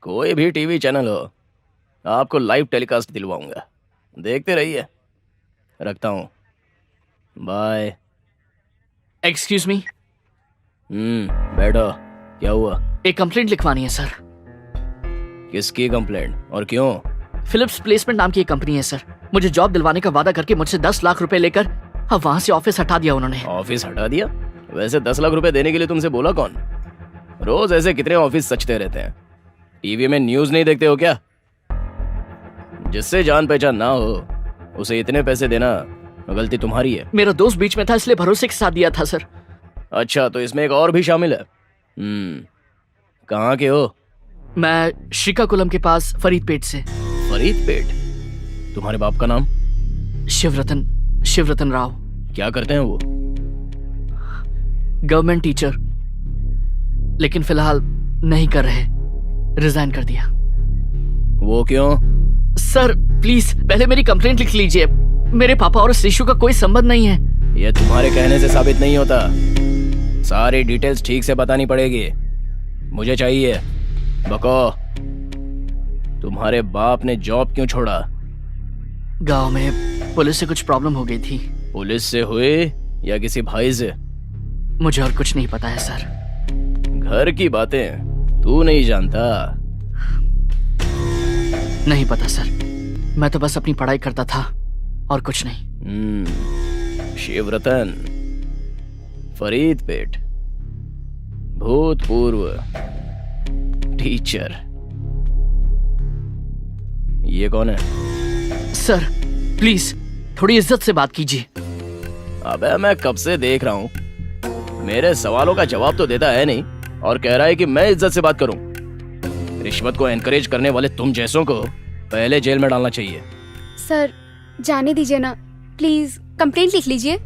कोई भी टीवी चैनल हो, आपको लाइव टेलीकास्ट दिलवाऊंगा, देखते रहिए। रखता हूँ, बाय। एक्सक्यूज मी, बैठो। क्या हुआ? एक कंप्लेंट लिखवानी है सर। किसकी कंप्लेंट और क्यों? फिलिप्स प्लेसमेंट नाम की एक कंपनी है सर, मुझे जॉब दिलवाने का वादा करके मुझसे 10 लाख रुपए लेकर अब वहाँ से ऑफिस हटा दिया उन्होंने। ऑफिस हटा दिया? वैसे 10 लाख रुपए देने के लिए तुमसे बोला कौन? रोज ऐसे कितने ऑफिस सचते रहते हैं। टीवी में न्यूज नहीं देखते हो क्या? जिससे जान पहचान ना हो उसे इतने पैसे देना गलती तुम्हारी है। मेरा दोस्त बीच में था इसलिए भरोसे के साथ दिया था सर। अच्छा, तो इसमें एक और भी शामिल है। कहाँ के हो? मैं श्रीकाकुलम के पास फरीदपेट से। फरीदपेट? तुम्हारे बाप का नाम? शिवरतन राव। क्या करते हैं वो? गवर्नमेंट टीचर, लेकिन फिलहाल नहीं कर रहे, रिजाइन कर दिया। वो क्यों? सर प्लीज पहले मेरी कंप्लेंट लिख लीजिए, मेरे पापा और शिशु का कोई संबंध नहीं है। ये तुम्हारे कहने से साबित नहीं होता, सारी डिटेल्स ठीक से बतानी पड़ेगी। मुझे चाहिए। बको, तुम्हारे बाप ने जॉब क्यों छोड़ा? गांव में पुलिस से कुछ प्रॉब्लम हो गई थी। पुलिस से हुई या किसी भाई से? मुझे और कुछ नहीं पता है सर। घर की बातें तू नहीं जानता? नहीं पता सर, मैं तो बस अपनी पढ़ाई करता था और कुछ नहीं। शिवरतन, फरीदपेट, भूतपूर्व टीचर। ये कौन है? सर प्लीज थोड़ी इज्जत से बात कीजिए। अबे मैं कब से देख रहा हूं, मेरे सवालों का जवाब तो देता है नहीं और कह रहा है कि मैं इज्जत से बात करूं। रिश्वत को एनकरेज करने वाले तुम जैसों को पहले जेल में डालना चाहिए। सर जाने दीजिए ना प्लीज, कंप्लेंट लिख लीजिए।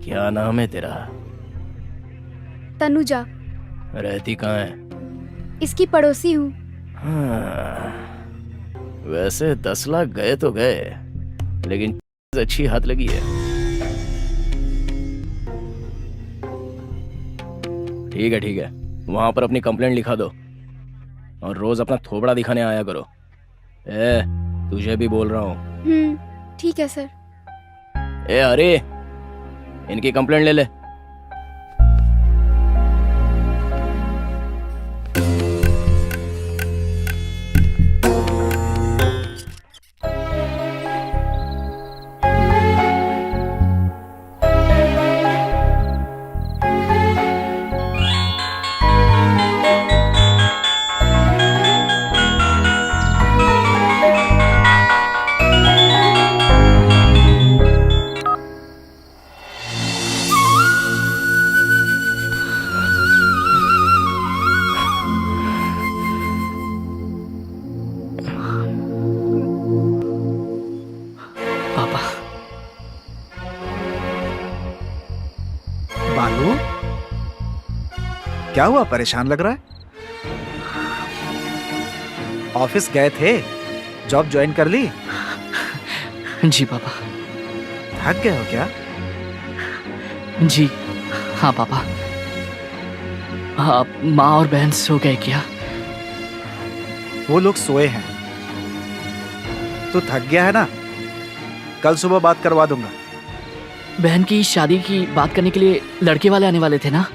क्या नाम है तेरा? तनुजा। रहती कहाँ है? इसकी पड़ोसी हूँ। हाँ, वैसे 10 लाख गए तो गए, लेकिन अच्छी हाथ लगी है। ठीक है, वहां पर अपनी कंप्लेंट लिखा दो और रोज अपना थोबड़ा दिखाने आया करो। तुझे भी बोल रहा हूँ। ठीक है सर। अरे इनकी कंप्लेंट ले ले। बाबू, क्या हुआ? परेशान लग रहा है? ऑफिस गए थे, जॉब ज्वाइन कर ली? जी पापा। थक गए हो क्या? जी हाँ पापा। आप माँ और बहन सो गए क्या? वो लोग सोए हैं। तो थक गया है ना, कल सुबह बात करवा दूंगा। बहन की शादी की बात करने के लिए लड़के वाले आने वाले थे ना,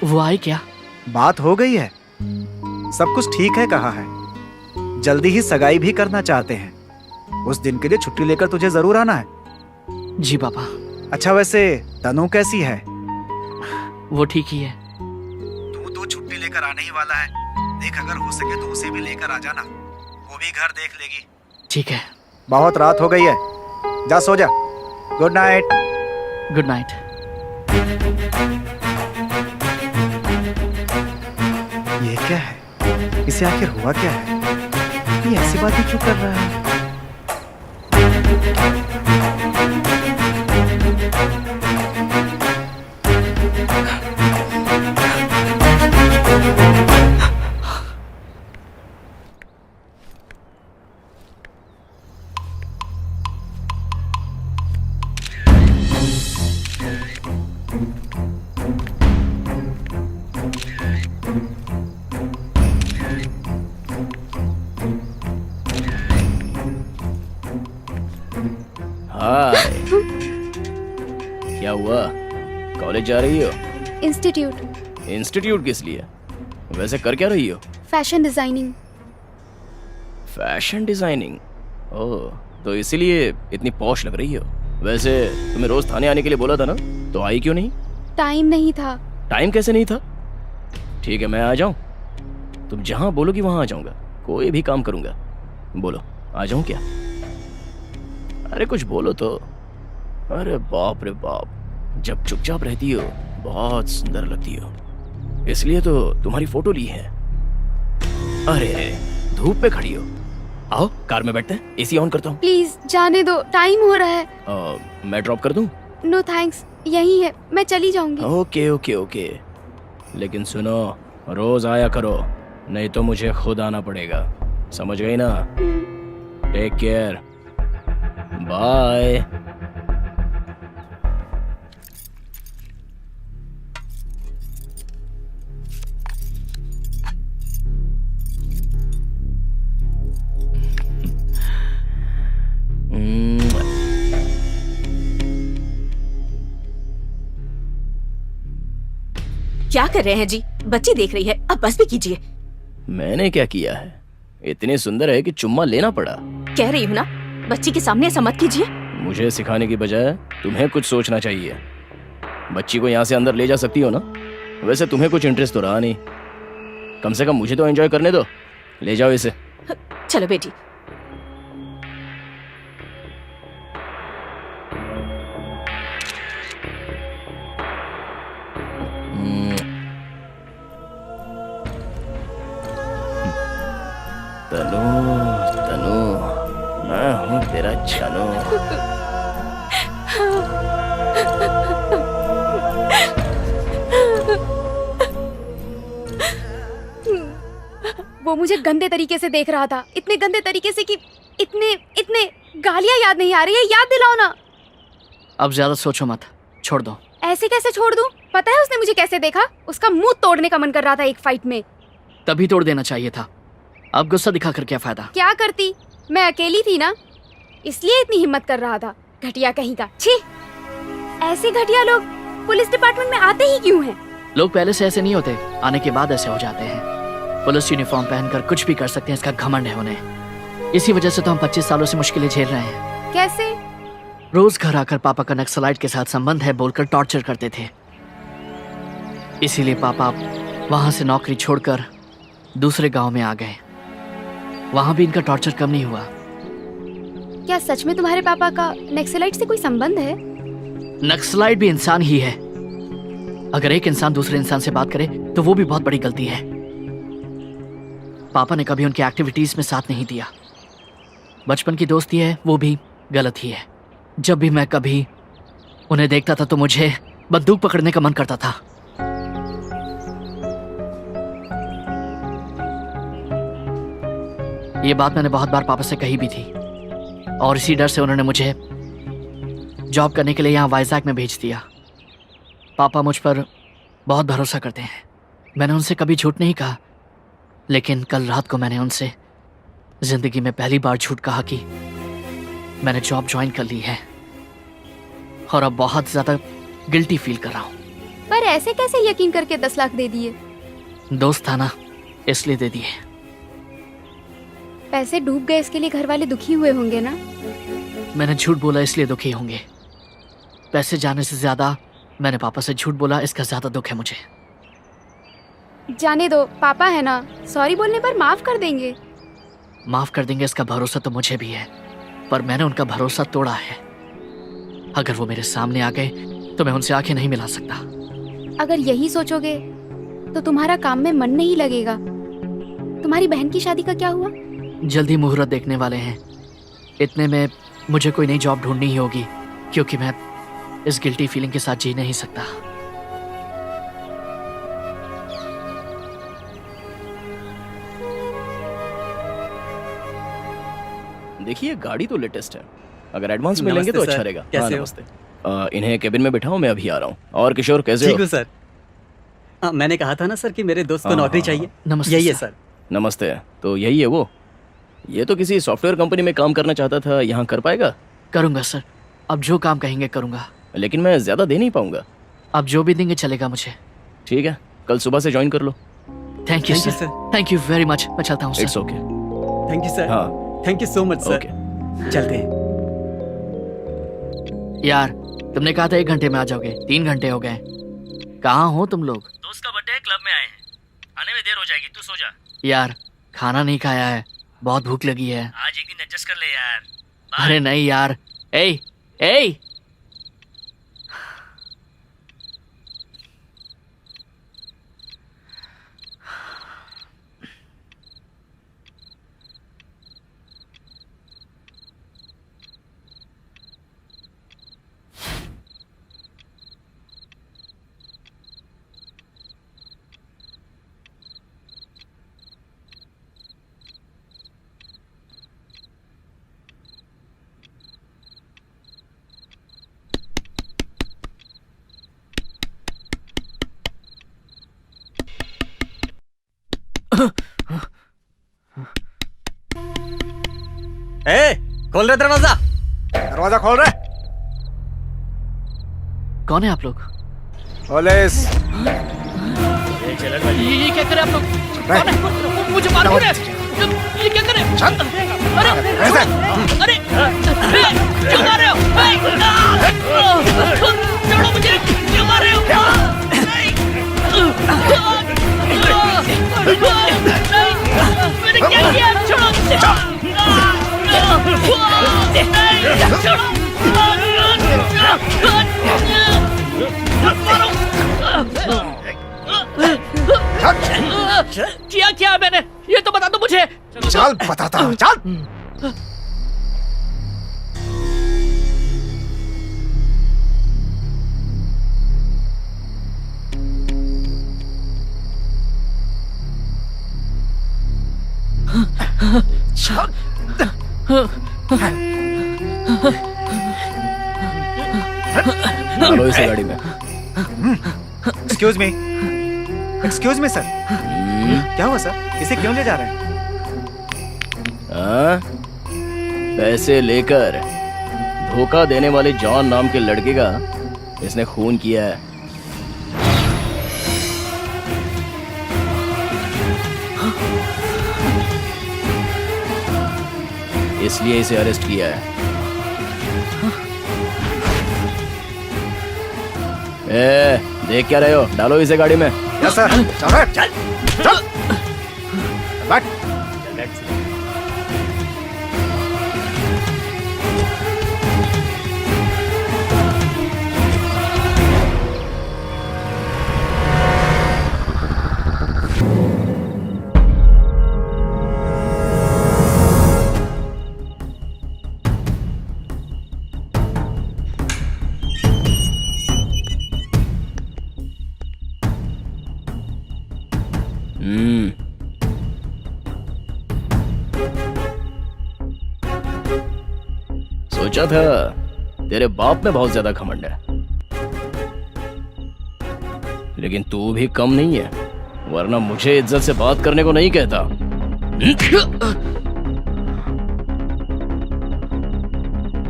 वो आए क्या? बात हो गई है, सब कुछ ठीक है कहा है। जल्दी ही सगाई भी करना चाहते हैं। उस दिन के लिए छुट्टी लेकर तुझे जरूर आना है। जी पापा। अच्छा वैसे तनु कैसी है? वो ठीक ही है। तू तो छुट्टी लेकर आने ही वाला है। देख अगर हो सके तो उसे भी लेकर आ जाना, वो भी घर देख लेगी। ठीक है। बहुत रात हो गई है, जा सो जा। Good night. Good night. ये क्या है? इसे आखिर हुआ क्या है? ये ऐसी बातें क्यों कर रहा है? हाय, क्या हुआ? कॉलेज जा रही हो? इंस्टीट्यूट। इंस्टीट्यूट किस लिए? वैसे कर क्या रही हो? Fashion designing. Fashion designing? Oh, तो इसीलिए इतनी पॉश लग रही हो। वैसे तुम्हें रोज थाने आने के लिए बोला था ना, तो आई क्यों नहीं? टाइम नहीं था। टाइम कैसे नहीं था? ठीक है मैं आ जाऊं? तुम जहां बोलोगी वहां आ जाऊंगा, कोई भी काम करूंगा। बोलो आ जाऊं क्या? अरे कुछ बोलो तो। अरे बाप रे बाप, जब चुपचाप रहती हो बहुत सुंदर लगती हो, इसलिए तो तुम्हारी फोटो ली है। अरे धूप पे खड़ी हो, आओ कार में बैठते हैं, एसी ऑन करता हूँ। प्लीज जाने दो, टाइम हो रहा है। मैं ड्रॉप कर दूं? नो थैंक्स, यही है, मैं चली जाऊंगी। ओके ओके ओके, लेकिन सुनो रोज आया करो, नहीं तो मुझे खुद आना पड़ेगा, समझ गई ना? Take care, bye. क्या कर रहे हैं जी? बच्ची देख रही है, अब बस भी कीजिए। मैंने क्या किया है? इतनी सुंदर है कि चुम्मा लेना पड़ा। कह रही हूँ ना, बच्ची के सामने ऐसा मत कीजिए। मुझे सिखाने की बजाय तुम्हें कुछ सोचना चाहिए। बच्ची को यहाँ से अंदर ले जा सकती हो ना? वैसे तुम्हें कुछ इंटरेस्ट तो रहा नहीं, कम से कम मुझे तो एंजॉय करने दो। ले जाओ इसे। चलो बेटी। तनु तनु, मैं हूँ तेरा जानू। वो मुझे गंदे तरीके से देख रहा था, इतने गंदे तरीके से कि इतने इतने गालियां याद नहीं आ रही है। याद दिलाओ ना। अब ज्यादा सोचो मत, छोड़ दो। ऐसे कैसे छोड़ दूं? पता है उसने मुझे कैसे देखा? उसका मुंह तोड़ने का मन कर रहा था एक फाइट में। तभी तोड़ देना चाहिए था। अब गुस्सा दिखा कर क्या फायदा? क्या करती, मैं अकेली थी ना, इसलिए इतनी हिम्मत कर रहा था। घटिया कहीं का। छी, ऐसे घटिया लोग पुलिस डिपार्टमेंट में आते ही क्यों हैं? लोग पहले से ऐसे नहीं होते, आने के बाद ऐसे हो जाते हैं। पुलिस यूनिफॉर्म पहनकर कुछ भी कर सकते हैं, इसका घमंड है उन्हें। इसी वजह से तो हम 25 सालों से मुश्किलें झेल रहे हैं। कैसे? रोज घर आकर पापा का नक्सलाइट के साथ संबंध है बोलकर टॉर्चर करते थे। इसीलिए पापा वहां से नौकरी छोड़कर दूसरे गांव में आ गए। वहां भी इनका टॉर्चर कम नहीं हुआ। क्या सच में तुम्हारे पापा का नक्सलाइट से कोई संबंध है? नक्सलाइट भी इंसान ही है। अगर एक इंसान दूसरे इंसान से बात करे तो वो भी बहुत बड़ी गलती है। पापा ने कभी उनकी एक्टिविटीज में साथ नहीं दिया। बचपन की दोस्ती है, वो भी गलत ही है। जब भी मैं कभी उन्हें देखता था तो मुझे बंदूक पकड़ने का मन करता था। ये बात मैंने बहुत बार पापा से कही भी थी और इसी डर से उन्होंने मुझे जॉब करने के लिए यहाँ वाइजैक में भेज दिया। पापा मुझ पर बहुत भरोसा करते हैं। मैंने उनसे कभी झूठ नहीं कहा, लेकिन कल रात को मैंने उनसे जिंदगी में पहली बार झूठ कहा कि मैंने जॉब ज्वाइन कर ली है और अब बहुत ज्यादा गिल्टी फील कर रहा हूँ। पर ऐसे कैसे यकीन करके 10 लाख दे दिए? दोस्त था ना, इसलिए दे दिए। पैसे डूब गए इसके लिए घर वाले दुखी हुए होंगे ना? मैंने झूठ बोला इसलिए दुखी होंगे। पैसे जाने से ज्यादा मैंने पापा से झूठ बोला, इसका ज्यादा दुख है मुझे। जाने दो, पापा है ना, सॉरी बोलने पर माफ कर देंगे। माफ कर देंगे इसका भरोसा तो मुझे भी है, पर मैंने उनका भरोसा तोड़ा है। अगर वो मेरे सामने आ गए तो मैं उनसे आंखें नहीं मिला सकता। अगर यही सोचोगे तो तुम्हारा काम में मन नहीं लगेगा। तुम्हारी बहन की शादी का क्या हुआ? जल्दी मुहूर्त देखने वाले हैं। इतने में मुझे कोई नई जॉब ढूंढनी ही होगी, क्योंकि मैं इस गिल्टी फीलिंग के साथ जी नहीं सकता। देखिए गाड़ी तो लेटेस्ट है, अगर एडवांस में नमस्ते लेंगे तो सर, अच्छा रहेगा। कैसे हाँ, हो? नमस्ते। इन्हें केबिन में बिठाओ, मैं अभी आ रहा हूँ। और किशोर कैसे ठीक हो? हूँ सर। मैंने कहा था ना सर कि मेरे दोस्त को हाँ, नौकरी हाँ, चाहिए। नमस्ते यही है सर। सर। नमस्ते। तो यही है वो? ये तो किसी सॉफ्टवेयर कंपनी में काम करना चाहता था, यहाँ कर पाएगा? करूंगा सर, अब जो काम कहेंगे करूंगा। लेकिन मैं ज्यादा दे नहीं पाऊंगा। अब जो भी देंगे चलेगा मुझे। ठीक है, कल सुबह से ज्वाइन कर लो। Thank you Thank you, sir, sir. Thank you very much. मैं चलता हूँ it's sir. Okay. Thank you sir. हाँ thank you so much sir. Okay. चलते हैं। यार तुमने कहा था 1 घंटे में आ जाओगे, 3 घंटे हो गए। कहाँ हो तुम लोग? दोस्त का बर्थडे है, क्लब में आए हैं। आने में देर हो जाएगी, तू सो जा। यार खाना नहीं खाया है, बहुत भूख लगी है। आज एक दिन एडजस्ट कर ले यार। बाय। अरे नहीं यार। ए ए खोल रहे दरवाजा। दरवाजा खोल रहे। कौन है आप लोग? पुलिस। ये चलन वाली। ये क्या करे आप लोग? कौन है? मुझे मार क्यों रहे? ये क्या करे? अरे अरे क्यों मार रहे हो? छोड़ो मुझे, क्यों मार रहे हो? मैंने क्या किया? छोड़ो मुझे। किया क्या मैंने? ये तो बता दो मुझे। चल बताता हूँ, चल। डालो इसे गाड़ी में। Excuse me, excuse me sir. क्या हुआ सर, इसे क्यों ले जा रहे हैं? हाँ? पैसे लेकर धोखा देने वाले जॉन नाम के लड़के का इसने खून किया है। इसलिए इसे अरेस्ट किया है। देख क्या रहे हो? डालो इसे गाड़ी में। Yes sir. चल बैठ, चल चल बैठ। सोचा था तेरे बाप में बहुत ज्यादा घमंड है, लेकिन तू भी कम नहीं है, वरना मुझे इज्जत से बात करने को नहीं कहता।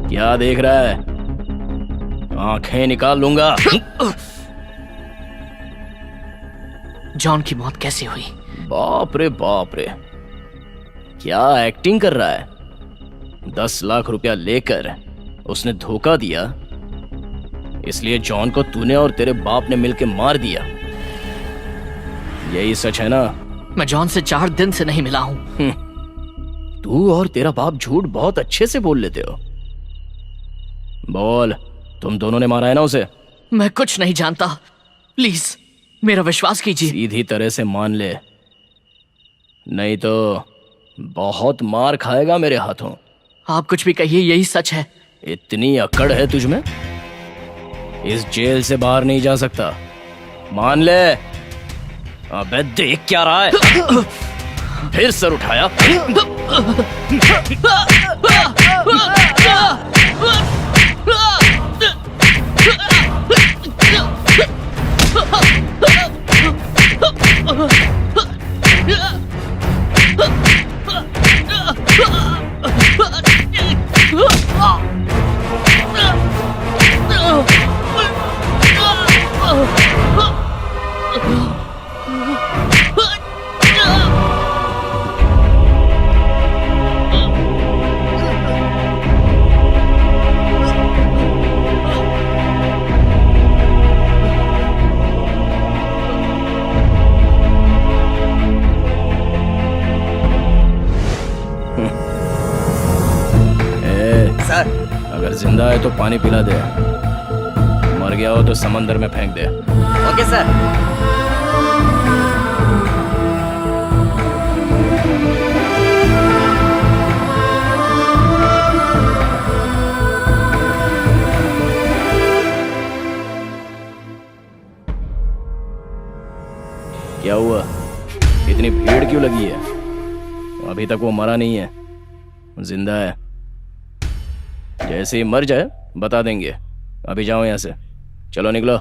क्या देख रहा है? आंखें निकाल लूंगा। जॉन की मौत कैसे हुई? बाप रे, क्या एक्टिंग कर रहा है? 10 लाख रुपया लेकर उसने धोखा दिया, इसलिए जॉन को तूने और तेरे बाप ने मिलकर मार दिया। यही सच है ना? मैं जॉन से 4 दिन से नहीं मिला हूं। तू और तेरा बाप झूठ बहुत अच्छे से बोल लेते हो। बोल, तुम दोनों ने मारा है ना उसे? मैं कुछ नहीं जानता, प्लीज मेरा विश्वास कीजिए। सीधी तरह से मान ले, नहीं तो बहुत मार खाएगा मेरे हाथों। आप कुछ भी कहिए, यही सच है। इतनी अकड़ है तुझमें? इस जेल से बाहर नहीं जा सकता, मान ले। अबे देख क्या रहा है? फिर सर उठाया। अगर जिंदा है तो पानी पिला दे, मर गया हो तो समंदर में फेंक दे। Okay sir. क्या हुआ? इतनी भीड़ क्यों लगी है? अभी तक वो मरा नहीं है, जिंदा है। जैसे ही मर जाए बता देंगे। अभी जाओ यहाँ से, चलो निकलो।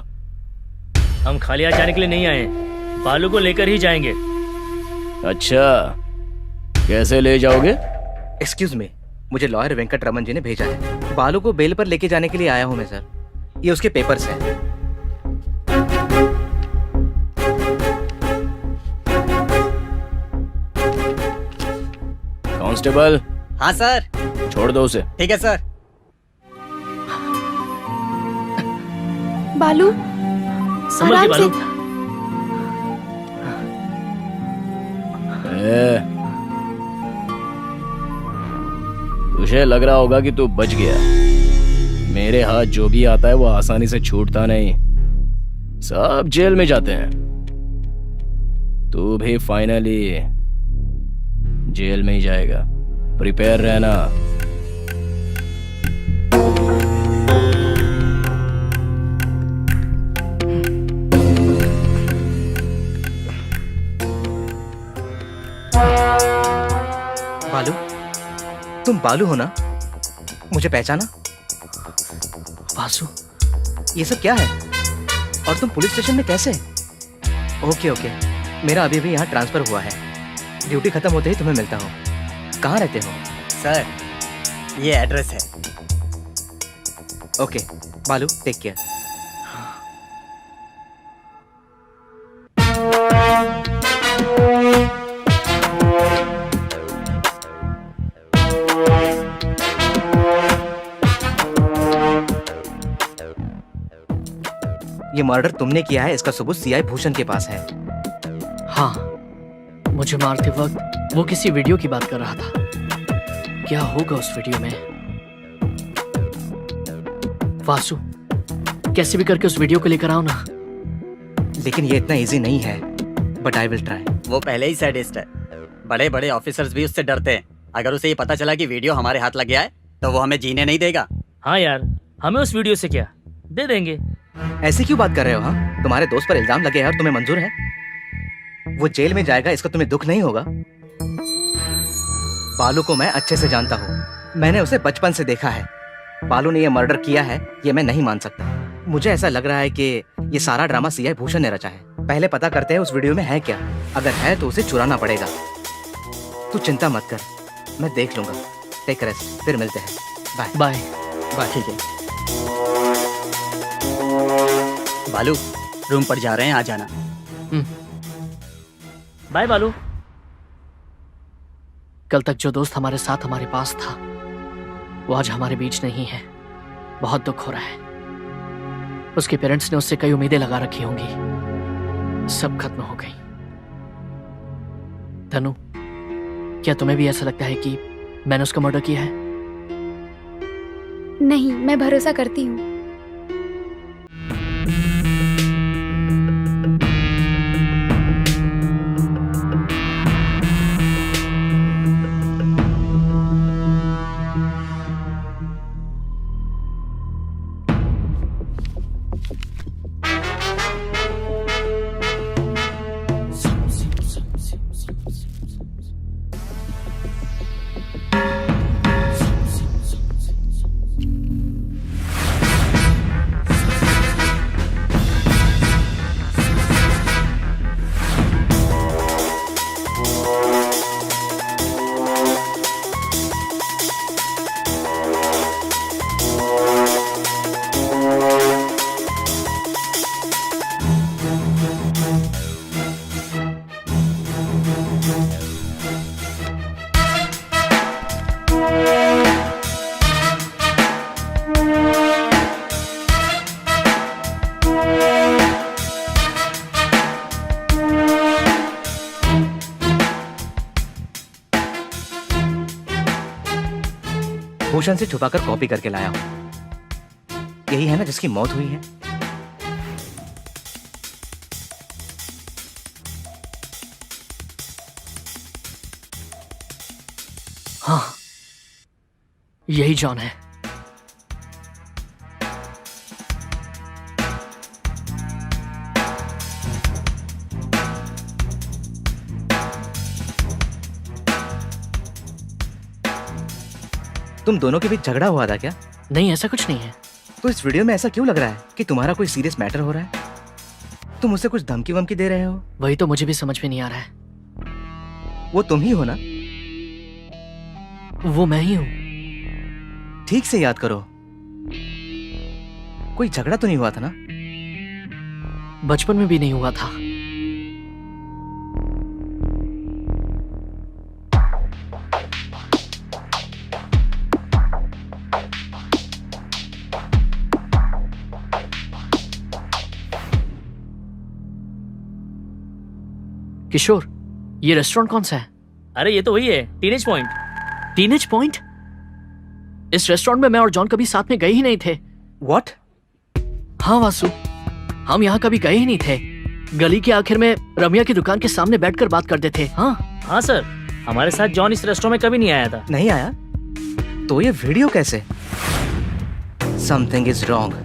हम खाली हाथ जाने के लिए नहीं आए, बालू को लेकर ही जाएंगे। अच्छा, कैसे ले जाओगे? एक्सक्यूज मी, मुझे लॉयर वेंकट रमन जी ने भेजा है। बालू को बेल पर लेके जाने के लिए आया हूँ मैं सर। ये उसके पेपर्स हैं। कांस्टेबल। हाँ सर। छोड़ दो उसे। ठीक है सर। बालू, संभल के आराम बालू। तुझे लग रहा होगा कि तू बच गया। मेरे हाथ जो भी आता है वो आसानी से छूटता नहीं, सब जेल में जाते हैं। तू भी फाइनली जेल में ही जाएगा, प्रिपेयर रहना। बालू, तुम बालू हो ना? मुझे पहचाना? वासु, ये सब क्या है? और तुम पुलिस स्टेशन में कैसे? ओके ओके, मेरा अभी भी यहाँ ट्रांसफर हुआ है। ड्यूटी खत्म होते ही तुम्हें मिलता हूँ। कहाँ रहते हो? सर, ये एड्रेस है। ओके बालू, टेक केयर। ये मर्डर तुमने किया है, इसका सबूत सीआई भूषण के पास है। हाँ, मुझे मारते वक्त वो किसी वीडियो की बात कर रहा था। क्या होगा उस वीडियो में? वासु, कैसे भी करके उस वीडियो को लेकर आओ ना। लेकिन ये इतना इजी नहीं है, बट आई विल ट्राई। वो पहले ही सैडिस्ट है, बड़े बड़े ऑफिसर्स भी उससे डरते हैं। अगर उसे ये पता चला कि वीडियो हमारे हाथ लग गया है तो वो हमें जीने नहीं देगा। हाँ यार, हमें उस वीडियो से क्या, दे देंगे। ऐसे क्यों बात कर रहे हो? हाँ, तुम्हारे दोस्त पर इल्जाम लगे हैं और तुम्हें मंजूर है? वो जेल में जाएगा, इसका तुम्हें दुख नहीं होगा? बालू को मैं अच्छे से जानता हूँ, मैंने उसे बचपन से देखा है। बालू ने ये मर्डर किया है, ये मैं नहीं मान सकता। मुझे ऐसा लग रहा है कि ये सारा ड्रामा सीआई भूषण ने रचा है। पहले पता करते हैं उस वीडियो में है क्या। अगर है तो उसे चुराना पड़ेगा। तू चिंता मत कर, मैं देख लूंगा। टेक रेस्ट, फिर मिलते हैं। Bye bye. बाय। ठीक है। बालू, रूम पर जा रहे हैं, आ जाना। बाय बालू। कल तक जो दोस्त हमारे साथ हमारे पास था वो आज हमारे बीच नहीं है। बहुत दुख हो रहा है। उसके पेरेंट्स ने उससे कई उम्मीदें लगा रखी होंगी, सब खत्म हो गई। तनु, क्या तुम्हें भी ऐसा लगता है कि मैंने उसका मर्डर किया है? नहीं, मैं भरोसा करती हूँ। भूषण से छुपाकर कॉपी करके लाया हूं। यही है ना जिसकी मौत हुई है? हाँ, यही जॉन है। तुम दोनों के बीच झगड़ा हुआ था क्या? नहीं, ऐसा कुछ नहीं है। तो इस वीडियो में ऐसा क्यों लग रहा है कि तुम्हारा कोई सीरियस मैटर हो रहा है? तुम उसे कुछ धमकी वमकी दे रहे हो? वही तो मुझे भी समझ में नहीं आ रहा है। वो तुम ही हो ना? वो मैं ही हूं। ठीक से याद करो, कोई झगड़ा तो नहीं हुआ था ना? बचपन में भी नहीं हुआ था। किशोर, ये रेस्टोरेंट कौन सा है? अरे ये तो वही है, टीनेज पॉइंट। Teenage point? इस रेस्टोरेंट में मैं और जॉन कभी साथ में गए ही नहीं थे। What? हाँ वासु, हम यहाँ कभी गए ही नहीं थे। गली के आखिर में रमिया की दुकान के सामने बैठकर बात करते थे। हाँ सर, हमारे साथ जॉन इस रेस्टोरेंट में कभी नहीं आया था। नहीं आया? तो ये वीडियो कैसे? Something is wrong.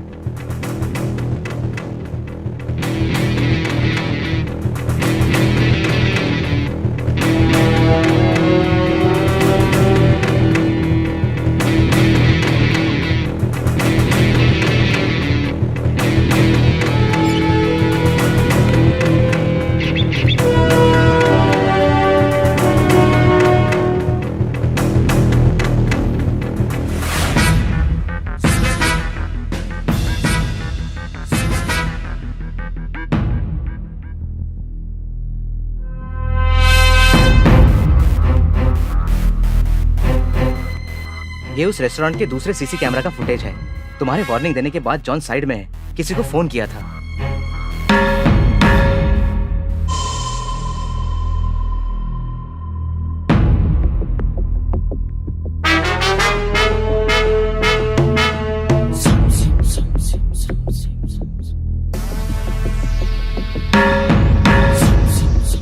ये उस रेस्टोरेंट के दूसरे सीसी कैमरा का फुटेज है। तुम्हारे वार्निंग देने के बाद जॉन साइड में है, किसी को फोन किया था।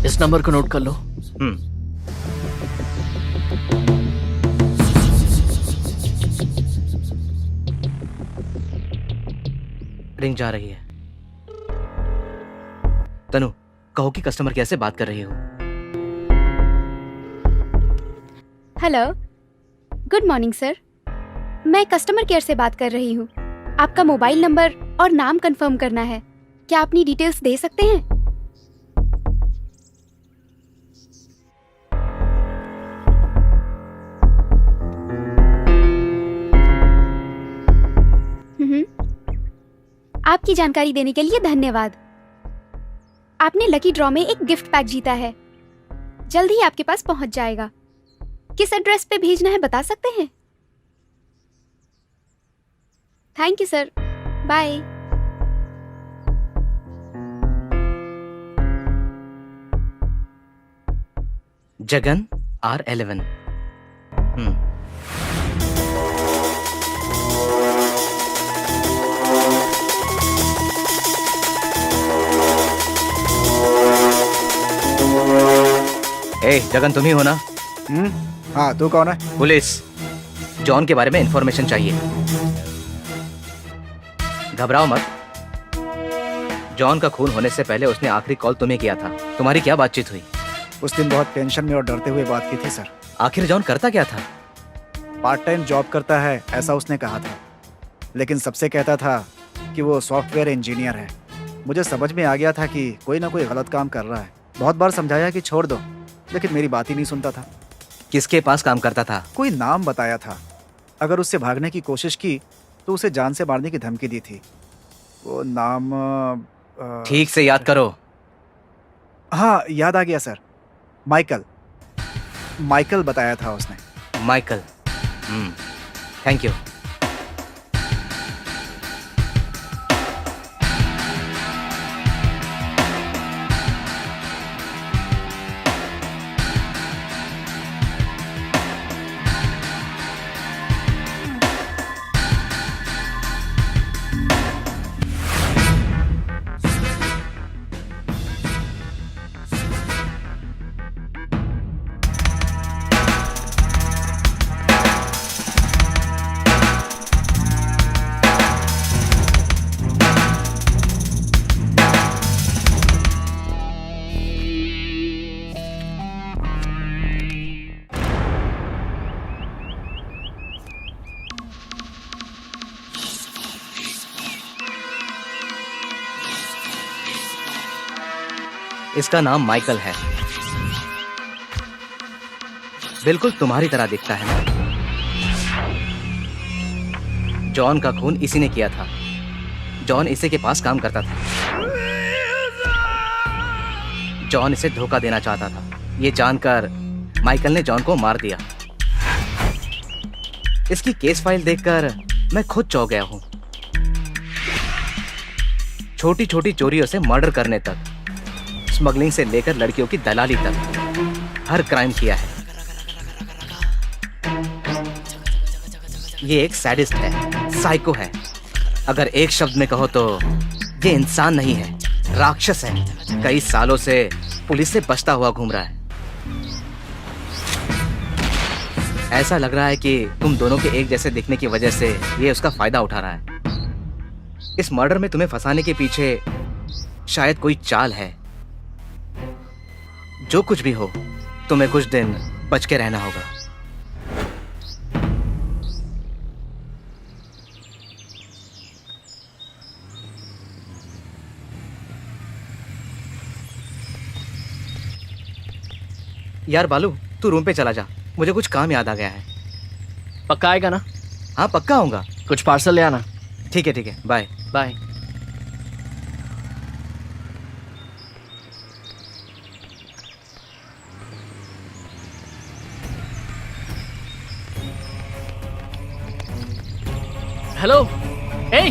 इस नंबर को नोट कर लो। रिंग जा रही है। तनु, कहो कि कस्टमर केयर से बात कर रही हो। Hello, good morning sir. मैं कस्टमर केयर से बात कर रही हूँ। आपका मोबाइल नंबर और नाम कंफर्म करना है। क्या अपनी डिटेल्स दे सकते हैं? आपकी जानकारी देने के लिए धन्यवाद। आपने लकी ड्रॉ में एक गिफ्ट पैक जीता है। जल्द ही आपके पास पहुंच जाएगा। किस एड्रेस पे भेजना है बता सकते हैं? Thank you sir, bye. Jagan R11। ए जगन, तुम ही हो ना? हाँ, तू कौन है? पुलिस। जॉन के बारे में इंफॉर्मेशन चाहिए। घबराओ मत। जॉन का खून होने से पहले उसने आखिरी कॉल तुम्हें किया था। तुम्हारी क्या बातचीत हुई? उस दिन बहुत टेंशन में और डरते हुए बात की थी सर। आखिर जॉन करता क्या था? पार्ट टाइम जॉब करता है ऐसा उसने कहा था, लेकिन सबसे कहता था कि वो सॉफ्टवेयर इंजीनियर है। मुझे समझ में आ गया था कि कोई ना कोई गलत काम कर रहा है। बहुत बार समझाया कि छोड़ दो, लेकिन मेरी बात ही नहीं सुनता था। किसके पास काम करता था? कोई नाम बताया था। अगर उससे भागने की कोशिश की तो उसे जान से मारने की धमकी दी थी। वो नाम ठीक से याद करो। हाँ, याद आ गया सर। माइकल बताया था उसने। माइकल। Thank you. इसका नाम माइकल है। बिल्कुल तुम्हारी तरह दिखता है ना? जॉन का खून इसी ने किया था। जॉन इसी के पास काम करता था। जॉन इसे धोखा देना चाहता था। ये जानकर माइकल ने जॉन को मार दिया। इसकी केस फाइल देखकर मैं खुद चौंक गया हूं। छोटी छोटी चोरियों से मर्डर करने तक, स्मगलिंग से लेकर लड़कियों की दलाली तक हर क्राइम किया है। ये एक सैडिस्ट है, साइको है। अगर एक शब्द में कहो तो ये इंसान नहीं है, राक्षस है। कई सालों से पुलिस से बचता हुआ घूम रहा है। ऐसा लग रहा है कि तुम दोनों के एक जैसे दिखने की वजह से ये उसका फायदा उठा रहा है। इस मर्डर में तुम्हें फंसाने के पीछे शायद कोई चाल है। जो कुछ भी हो, तुम्हें कुछ दिन बच के रहना होगा। यार बालू, तू रूम पे चला जा। मुझे कुछ काम याद आ गया है। पक्का आएगा ना? हाँ पक्का आऊंगा। कुछ पार्सल ले आना। ठीक है, बाय बाय। हेलो, ए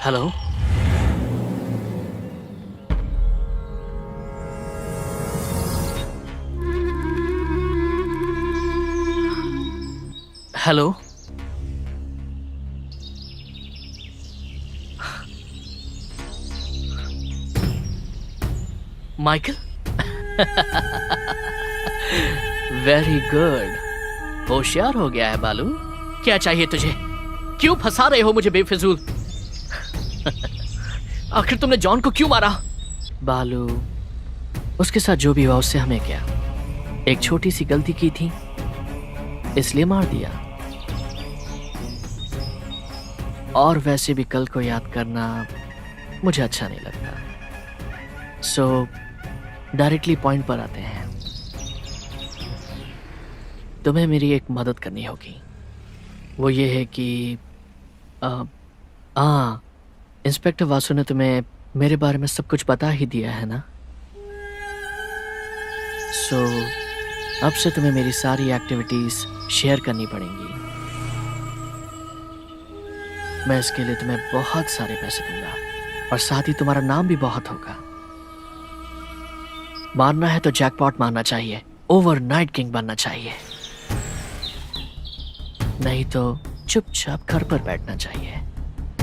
hello. Hello. Michael. Very good. होशियार हो गया है बालू। क्या चाहिए तुझे? क्यों फंसा रहे हो मुझे बेफिजूल? आखिर तुमने जॉन को क्यों मारा? बालू, उसके साथ जो भी हुआ उससे हमें क्या? एक छोटी सी गलती की थी इसलिए मार दिया। और वैसे भी कल को याद करना मुझे अच्छा नहीं लगता। सो डायरेक्टली पॉइंट पर आते हैं। तुम्हें मेरी एक मदद करनी होगी। वो ये है कि इंस्पेक्टर वासु ने तुम्हें मेरे बारे में सब कुछ बता ही दिया है ना? सो अब से तुम्हें मेरी सारी एक्टिविटीज शेयर करनी पड़ेंगी। मैं इसके लिए तुम्हें बहुत सारे पैसे दूंगा और साथ ही तुम्हारा नाम भी बहुत होगा। मारना है तो जैकपॉट मारना चाहिए, ओवरनाइट किंग बनना चाहिए, नहीं तो चुपचाप घर पर बैठना चाहिए।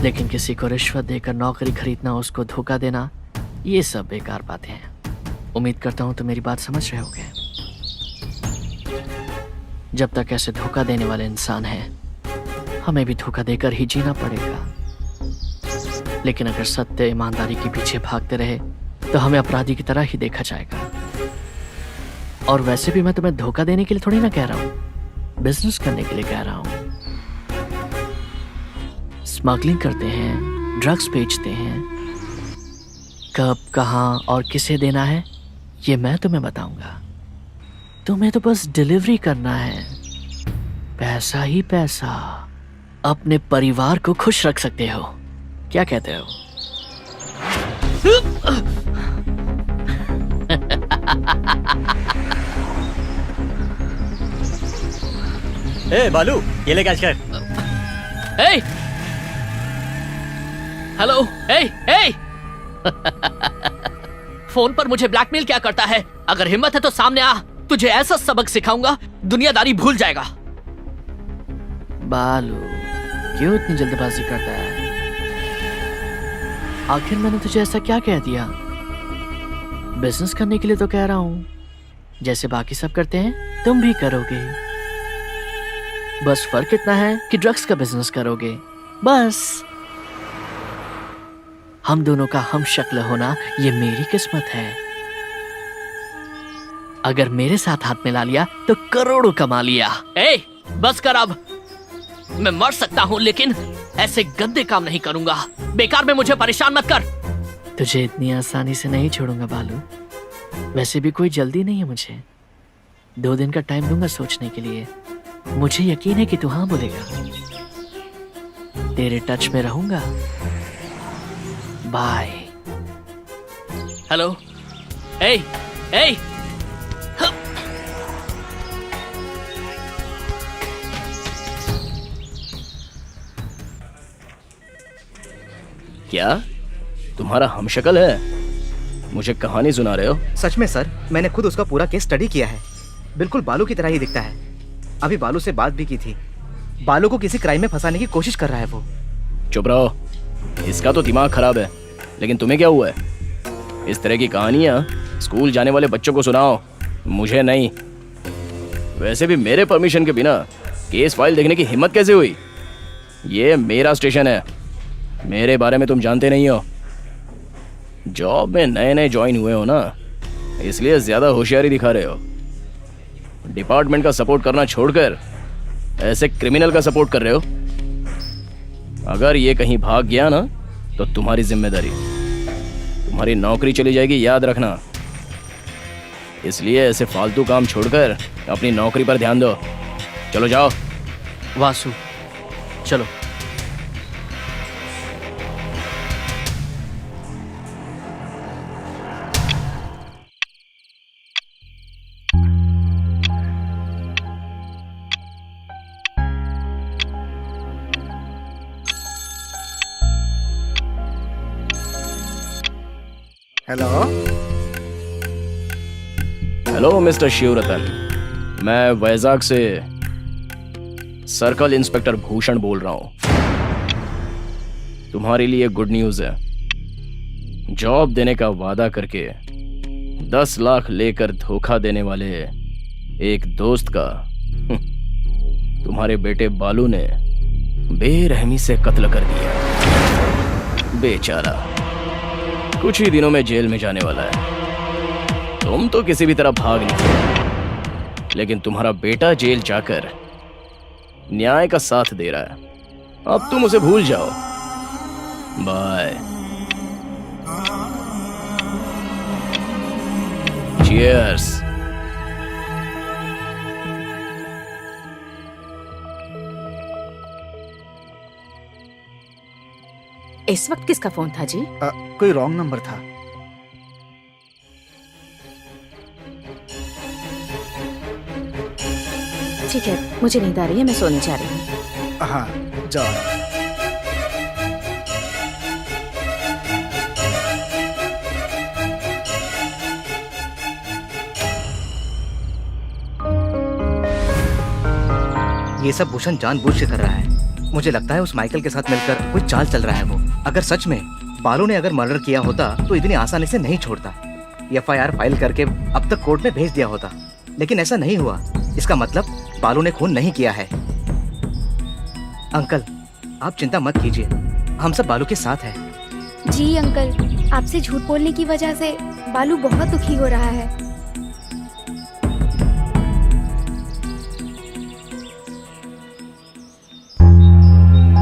लेकिन किसी को रिश्वत देकर नौकरी खरीदना, उसको धोखा देना, ये सब बेकार बातें हैं। उम्मीद करता हूं तुम मेरी बात समझ रहे होगे। जब तक ऐसे धोखा देने वाले इंसान हैं, हमें भी धोखा देकर ही जीना पड़ेगा। लेकिन अगर सत्य ईमानदारी के पीछे भागते रहे तो हमें अपराधी की तरह ही देखा जाएगा। और वैसे भी मैं तुम्हें धोखा देने के लिए थोड़ी ना कह रहा हूं, बिजनेस करने के लिए कह रहा हूं। स्मगलिंग करते हैं, ड्रग्स बेचते हैं, कब, कहां और किसे देना है ये मैं तुम्हें बताऊंगा। तुम्हें तो बस डिलीवरी करना है, पैसा ही पैसा। अपने परिवार को खुश रख सकते हो, क्या कहते हो? ए बालू, ये ले कैच कर। हे, हेलो, हे, हे। फोन पर मुझे ब्लैकमेल क्या करता है? अगर हिम्मत है तो सामने आ, तुझे ऐसा सबक सिखाऊंगा दुनियादारी भूल जाएगा। बालू, क्यों इतनी जल्दबाजी करता है? आखिर मैंने तुझे ऐसा क्या कह दिया? बिजनेस करने के लिए तो कह रहा हूं, जैसे बाकी सब करते हैं तुम भी करोगे। बस फर्क इतना है कि ड्रग्स का बिजनेस करोगे, बस। हम दोनों का हम शक्ल होना ये मेरी किस्मत है। अगर मेरे साथ हाथ मिला लिया तो करोड़ों कमा लिया। ए, बस कर अब। मैं मर सकता हूं लेकिन ऐसे गंदे काम नहीं करूंगा। बेकार में मुझे परेशान मत कर। तुझे इतनी आसानी से नहीं छोड़ूंगा बालू। वैसे भी कोई जल्दी नहीं है मुझे। 2 दिन का टाइम दूंगा सोचने के लिए। मुझे यकीन है कि तू हाँ बोलेगा। तेरे टच में रहूंगा। बाय। हेलो, ए, ए। क्या तुम्हारा हमशक्ल है? मुझे कहानी सुना रहे हो? सच में सर, मैंने खुद उसका पूरा केस स्टडी किया है। बिल्कुल बालू की तरह ही दिखता है। अभी बालू से बात भी की थी। बालू को किसी क्राइम में फंसाने की कोशिश कर रहा है वो। चुप रहो, इसका तो दिमाग खराब है। लेकिन तुम्हें क्या हुआ है? इस तरह की कहानियां स्कूल जाने वाले बच्चों को सुनाओ, मुझे नहीं। वैसे भी मेरे परमिशन के बिना केस फाइल देखने की हिम्मत कैसे हुई? ये मेरा स्टेशन है, मेरे बारे में तुम जानते नहीं हो। जॉब में नए नए ज्वाइन हुए हो ना, इसलिए ज्यादा होशियारी दिखा रहे हो। डिपार्टमेंट का सपोर्ट करना छोड़कर ऐसे क्रिमिनल का सपोर्ट कर रहे हो। अगर ये कहीं भाग गया ना तो तुम्हारी जिम्मेदारी, तुम्हारी नौकरी चली जाएगी, याद रखना। इसलिए ऐसे फालतू काम छोड़कर अपनी नौकरी पर ध्यान दो। चलो जाओ। वासु, चलो। हेलो। हेलो मिस्टर शिवरतन, मैं वैजाग से सर्कल इंस्पेक्टर भूषण बोल रहा हूं। तुम्हारे लिए गुड न्यूज है। जॉब देने का वादा करके 10 लाख लेकर धोखा देने वाले एक दोस्त का तुम्हारे बेटे बालू ने बेरहमी से कत्ल कर दिया। बेचारा कुछ ही दिनों में जेल में जाने वाला है। तुम तो किसी भी तरह भाग नहीं, लेकिन तुम्हारा बेटा जेल जाकर न्याय का साथ दे रहा है। अब तुम उसे भूल जाओ। बाय। चीयर्स। इस वक्त किसका फोन था जी? कोई रॉन्ग नंबर था। ठीक है, मुझे नींद आ रही है, मैं सोने जा रही हूँ। हाँ जाओ। ये सब भूषण जानबूझ के कर रहा है। मुझे लगता है उस माइकल के साथ मिलकर कोई चाल चल रहा है वो। अगर सच में बालू ने अगर मर्डर किया होता तो इतनी आसानी से नहीं छोड़ता। एफआईआर फाइल करके अब तक कोर्ट में भेज दिया होता, लेकिन ऐसा नहीं हुआ। इसका मतलब बालू ने खून नहीं किया है। अंकल, आप चिंता मत कीजिए, हम सब बालू के साथ हैं। जी अंकल, आपसे झूठ बोलने की वजह से बालू बहुत दुखी हो रहा है।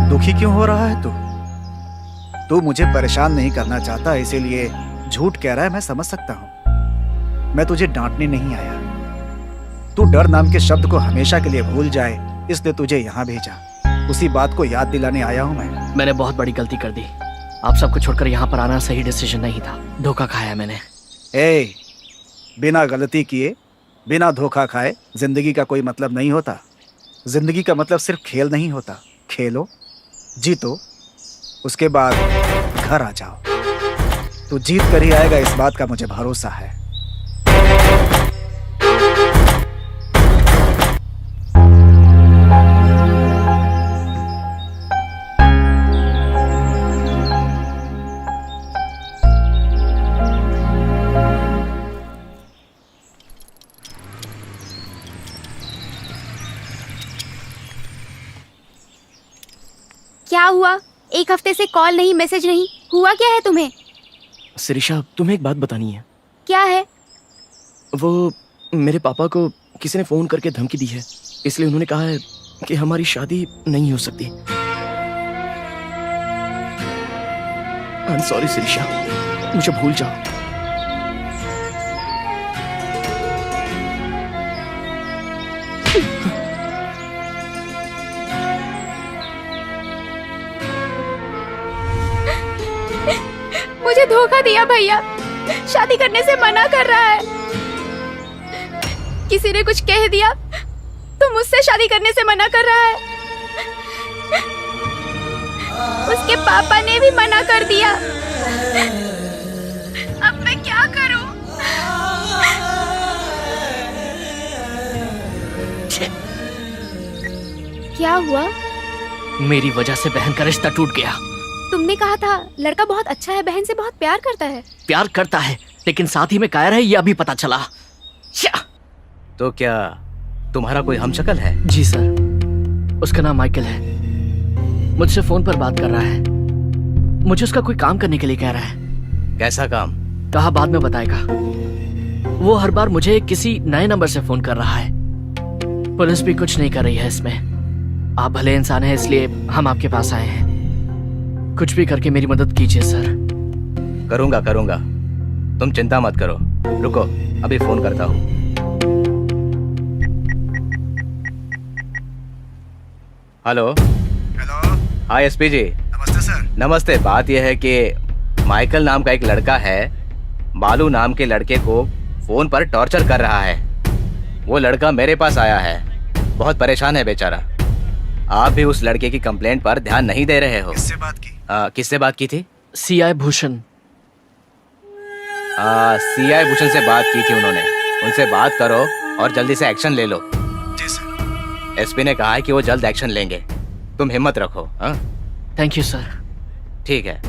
दुखी क्यों हो रहा है तू? तू मुझे परेशान नहीं करना चाहता, इसीलिए झूठ कह रहा है, मैं समझ सकता हूँ। मैं तुझे डांटने नहीं आया। तू डर नाम के शब्द को हमेशा के लिए भूल जाए, इसलिए तुझे यहाँ भेजा। उसी बात को याद दिलाने आया हूँ मैं। मैंने बहुत बड़ी गलती कर दी। आप सबको छोड़कर यहाँ पर आना सही डिसीजन नहीं था। धोखा खाया मैंने। ए, बिना गलती किए, बिना धोखा खाए जिंदगी का कोई मतलब नहीं होता। जिंदगी का मतलब सिर्फ खेल नहीं होता। खेलो, जीतो, उसके बाद घर आ जाओ। तू जीत कर ही आएगा, इस बात का मुझे भरोसा है। क्या हुआ? एक हफ्ते से कॉल नहीं, मैसेज नहीं, हुआ क्या है तुम्हें? शिरीषा, तुम्हें एक बात बतानी है। क्या है? वो मेरे पापा को किसी ने फोन करके धमकी दी है, इसलिए उन्होंने कहा है कि हमारी शादी नहीं हो सकती। आई एम सॉरी शिरीषा, मुझे भूल जाओ। मुझे धोखा दिया भैया, शादी करने से मना कर रहा है। किसी ने कुछ कह दिया तो मुझसे शादी करने से मना कर रहा है। उसके पापा ने भी मना कर दिया। अब मैं क्या करूं? क्या हुआ? मेरी वजह से बहन का रिश्ता टूट गया। तुमने कहा था लड़का बहुत अच्छा है, बहन से बहुत प्यार करता है। प्यार करता है, लेकिन साथ ही में कायर है, ये अभी पता चला। तो क्या तुम्हारा कोई हमशक्ल है? जी सर, उसका नाम माइकल है। मुझसे फोन पर बात कर रहा है। मुझे उसका कोई काम करने के लिए कह रहा है। कैसा काम? कहा बाद में बताएगा। वो हर बार मुझे किसी नए नंबर से फोन कर रहा है। पुलिस भी कुछ नहीं कर रही है इसमें। आप भले इंसान हैं, इसलिए हम आपके पास आए हैं। कुछ भी करके मेरी मदद कीजिए सर। करूंगा करूंगा, तुम चिंता मत करो। रुको, अभी फोन करता हूँ। हेलो। हेलो। हाँ एसपी जी। नमस्ते सर। नमस्ते। बात यह है कि माइकल नाम का एक लड़का है, बालू नाम के लड़के को फोन पर टॉर्चर कर रहा है। वो लड़का मेरे पास आया है, बहुत परेशान है बेचारा। आप भी उस लड़के की कंप्लेंट पर ध्यान नहीं दे रहे हो। किससे बात की? किससे बात की थी? सीआई भूषण। सीआई भूषण से बात की थी उन्होंने। उनसे बात करो और जल्दी से एक्शन ले लो। जी सर। एसपी ने कहा है कि वो जल्द एक्शन लेंगे, तुम हिम्मत रखो। Thank you sir. ठीक है।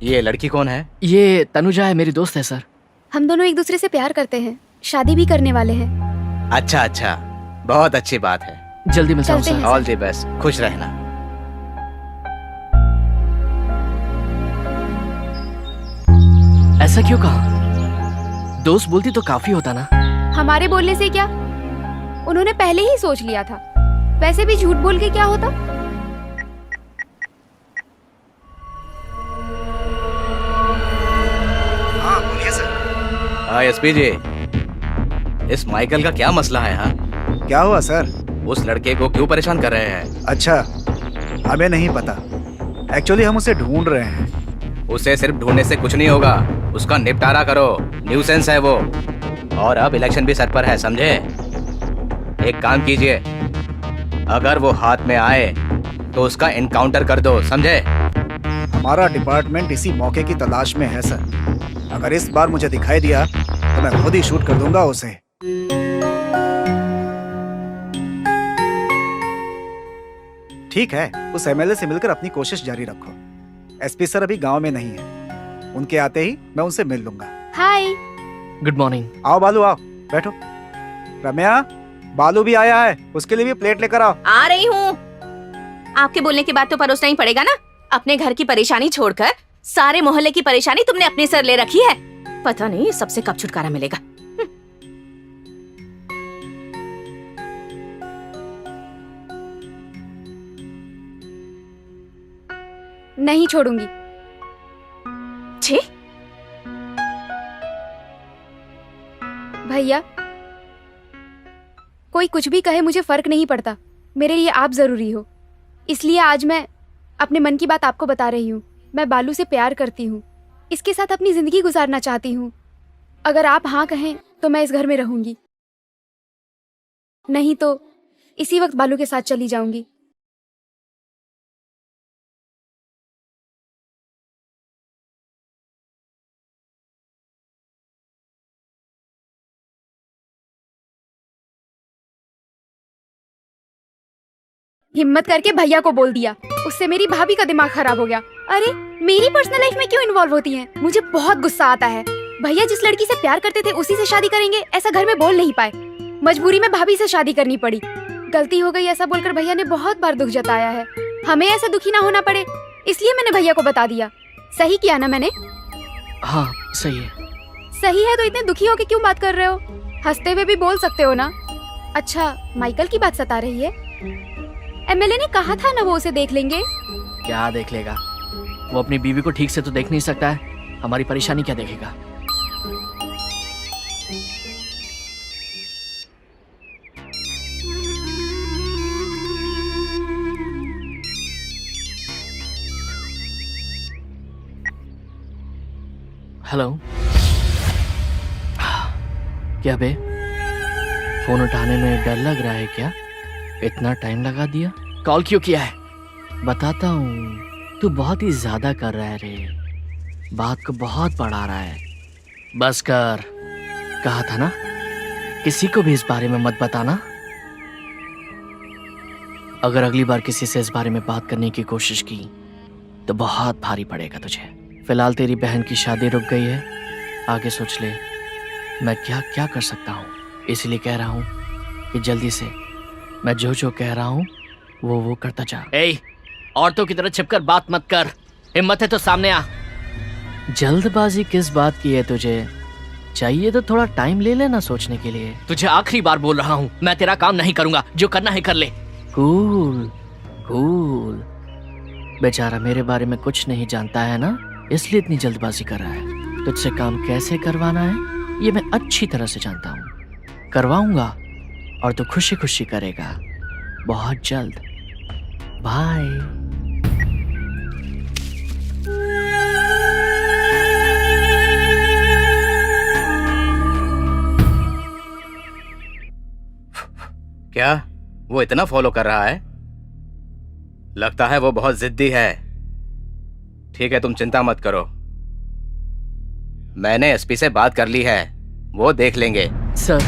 ये लड़की कौन है? ये तनुजा है, मेरी दोस्त है सर। हम दोनों एक दूसरे से प्यार करते हैं, शादी भी करने वाले हैं। अच्छा अच्छा, बहुत अच्छी बात है। जल्दी मिलता हूँ चलते सर। हैं। ऑल द बेस्ट, खुश रहना। ऐसा क्यों कहा? दोस्त बोलती तो काफी होता ना। हमारे बोलने से क्या, उन्होंने पहले ही सोच लिया था। वैसे भी झूठ बोल के क्या होता। हाँ बोलिए सर। हाँ एसपी जी, इस माइकल का क्या मसला है? हाँ, क्या हुआ सर? उस लड़के को क्यों परेशान कर रहे हैं? अच्छा, हमें नहीं पता। एक्चुअली हम उसे ढूंढ रहे हैं। उसे सिर्फ ढूंढने से कुछ नहीं होगा, उसका निपटारा करो। न्यूसेंस है वो। और अब इलेक्शन भी सर पर है, समझे? एक काम कीजिए, अगर वो हाथ में आए तो उसका एनकाउंटर कर दो, समझे? हमारा डिपार्टमेंट इसी मौके की तलाश में है सर। अगर इस बार मुझे दिखाई दिया तो मैं खुद ही शूट कर दूंगा उसे। ठीक है, उस एमएलए से मिलकर अपनी कोशिश जारी रखो। एसपी सर अभी गांव में नहीं है, उनके आते ही मैं उनसे मिल लूंगा। हाय। Good morning. आओ बालू, आओ बैठो। रम्या, बालू भी आया है, उसके लिए भी प्लेट लेकर आओ। आ रही हूँ। आपके बोलने की बात तो परोसना ही पड़ेगा ना। अपने घर की परेशानी छोड़कर सारे मोहल्ले की परेशानी तुमने अपने सर ले रखी है। पता नहीं सबसे कब छुटकारा मिलेगा। नहीं छोड़ूंगी। छे, भैया, कोई कुछ भी कहे मुझे फर्क नहीं पड़ता। मेरे लिए आप जरूरी हो, इसलिए आज मैं अपने मन की बात आपको बता रही हूँ। मैं बालू से प्यार करती हूँ, इसके साथ अपनी जिंदगी गुजारना चाहती हूँ। अगर आप हाँ कहें तो मैं इस घर में रहूंगी, नहीं तो इसी वक्त बालू के साथ चली जाऊंगी। हिम्मत करके भैया को बोल दिया, उससे मेरी भाभी का दिमाग खराब हो गया। अरे मेरी पर्सनल लाइफ में क्यों इन्वॉल्व होती हैं? मुझे बहुत गुस्सा आता है। भैया जिस लड़की से प्यार करते थे उसी से शादी करेंगे, ऐसा घर में बोल नहीं पाए। मजबूरी में भाभी से शादी करनी पड़ी। गलती हो गई ऐसा बोलकर भैया ने बहुत बार दुख जताया है। हमें ऐसा दुखी ना होना पड़े, इसलिए मैंने भैया को बता दिया। सही किया ना मैंने? हाँ सही है। सही है तो इतने दुखी होके क्यों बात कर रहे हो? हंसते हुए भी बोल सकते हो ना। अच्छा, माइकल की बात सता रही है? एमएलए ने कहा था ना वो उसे देख लेंगे। क्या देख लेगा? वो अपनी बीवी को ठीक से तो देख नहीं सकता है, हमारी परेशानी क्या देखेगा? हेलो, क्या बे, फोन उठाने में डर लग रहा है क्या? इतना टाइम लगा दिया? कॉल क्यों किया है? बताता हूँ, तू बहुत ही ज्यादा कर रहा है रे, बात को बहुत बढ़ा रहा है। बस कर, कहा था ना किसी को भी इस बारे में मत बताना। अगर अगली बार किसी से इस बारे में बात करने की कोशिश की तो बहुत भारी पड़ेगा तुझे। फिलहाल तेरी बहन की शादी रुक गई है, आगे सोच ले मैं क्या क्या कर सकता हूँ। इसलिए कह रहा हूँ कि जल्दी से मैं जो जो कह रहा हूँ वो करता जा। ए, औरतों की तरह छिपकर बात मत कर, हिम्मत है तो सामने आ। जल्दबाजी किस बात की है तुझे? चाहिए तो थोड़ा टाइम ले लेना सोचने के लिए। तुझे आखिरी बार बोल रहा हूँ, मैं तेरा काम नहीं करूंगा, जो करना है कर ले। कूल कूल, बेचारा मेरे बारे में कुछ नहीं जानता है ना, इसलिए इतनी जल्दबाजी कर रहा है। तुझसे काम कैसे करवाना है ये मैं अच्छी तरह से जानता हूँ। करवाऊंगा और तू खुशी खुशी करेगा, बहुत जल्द। बाय। क्या वो इतना फॉलो कर रहा है? लगता है वो बहुत जिद्दी है। ठीक है, तुम चिंता मत करो, मैंने एसपी से बात कर ली है, वो देख लेंगे। सर,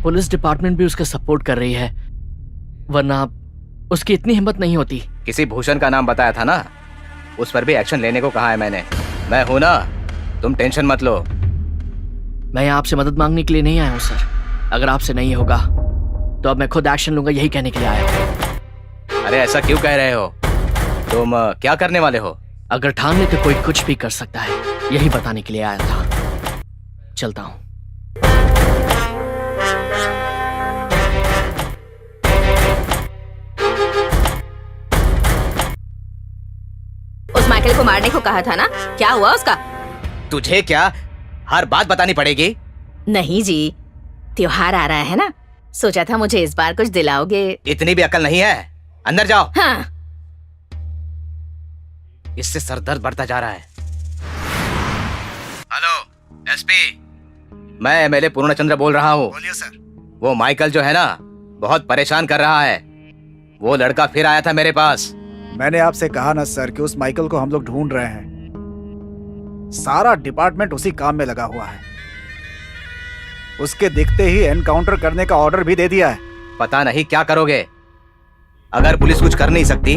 पुलिस डिपार्टमेंट भी उसका सपोर्ट कर रही है, वरना उसकी इतनी हिम्मत नहीं होती। किसी भूषण का नाम बताया था ना, उस पर भी एक्शन लेने को कहा है मैंने। मैं हूं ना, तुम टेंशन मत लो। मैं यहाँ आपसे मदद मांगने के लिए नहीं आया हूँ सर। अगर आपसे नहीं होगा तो अब मैं खुद एक्शन लूंगा, यही कहने के लिए आया हूँ। अरे ऐसा क्यों कह रहे हो? तुम क्या करने वाले हो? अगर ठान ले तो कोई कुछ भी कर सकता है। यही बताने के लिए आया था। चलता हूं। उस माइकल को मारने को कहा था ना, क्या हुआ उसका? तुझे क्या हर बात बतानी पड़ेगी? नहीं जी, त्योहार आ रहा है ना, सोचा था मुझे इस बार कुछ दिलाओगे। इतनी भी अकल नहीं है। अंदर जाओ। हाँ। इससे सर दर्द बढ़ता जा रहा है। हेलो एसपी, मैं एमएलए पूर्णचंद्र बोल रहा हूँ। बोलिए सर। वो माइकल जो है ना, बहुत परेशान कर रहा है। वो लड़का फिर आया था मेरे पास। मैंने आपसे कहा ना सर कि उस माइकल को हम लोग ढूंढ रहे हैं। सारा डिपार्टमेंट उसी काम में लगा हुआ है। उसके दिखते ही एनकाउंटर करने का ऑर्डर भी दे दिया है। पता नहीं क्या करोगे। अगर पुलिस कुछ कर नहीं सकती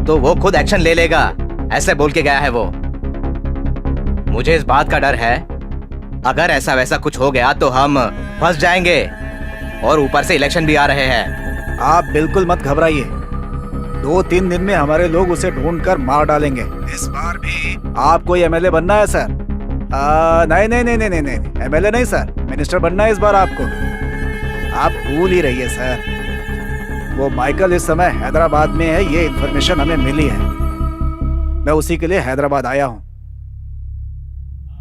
तो वो खुद एक्शन ले लेगा, ऐसे बोल के गया है वो। मुझे इस बात का डर है, अगर ऐसा वैसा कुछ हो गया तो हम फंस जाएंगे, और ऊपर से इलेक्शन भी आ रहे हैं। आप बिल्कुल मत घबराइए, 2-3 दिन में हमारे लोग उसे ढूंढकर मार डालेंगे। इस बार भी आपको एमएलए बनना है सर? नहीं नहीं नहीं नहीं नहीं, एमएलए नहीं सर, मिनिस्टर बनना है इस बार आपको। आप भूल ही रहिए सर। वो माइकल इस समय हैदराबाद में है, ये इन्फॉर्मेशन हमें मिली है। मैं उसी के लिए हैदराबाद आया हूँ।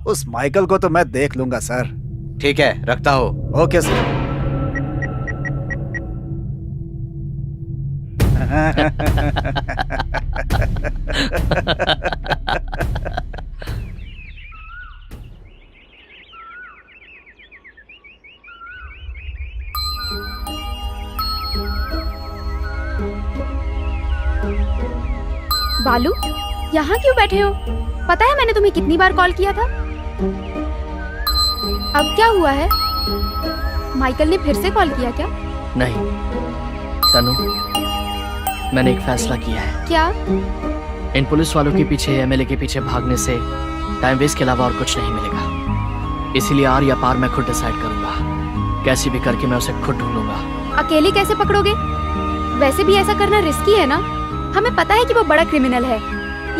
उस माइकल को तो मैं देख लूंगा सर। ठीक है, रखता हूँ। Okay sir. बालू, यहाँ क्यों बैठे हो? पता है मैंने तुम्हें कितनी बार कॉल किया था। अब क्या हुआ है? माइकल ने फिर से कॉल किया क्या? नहीं तनु, मैंने एक फैसला किया है। क्या? इन पुलिस वालों के पीछे, एमएलए के पीछे भागने से टाइम वेस्ट के अलावा और कुछ नहीं मिलेगा। इसीलिए आर या पार मैं खुद डिसाइड करूंगा। कैसी भी करके मैं उसे खुद ढूंढूंगा। अकेले कैसे पकड़ोगे? वैसे भी ऐसा करना रिस्की है ना। हमें पता है कि वो बड़ा क्रिमिनल है,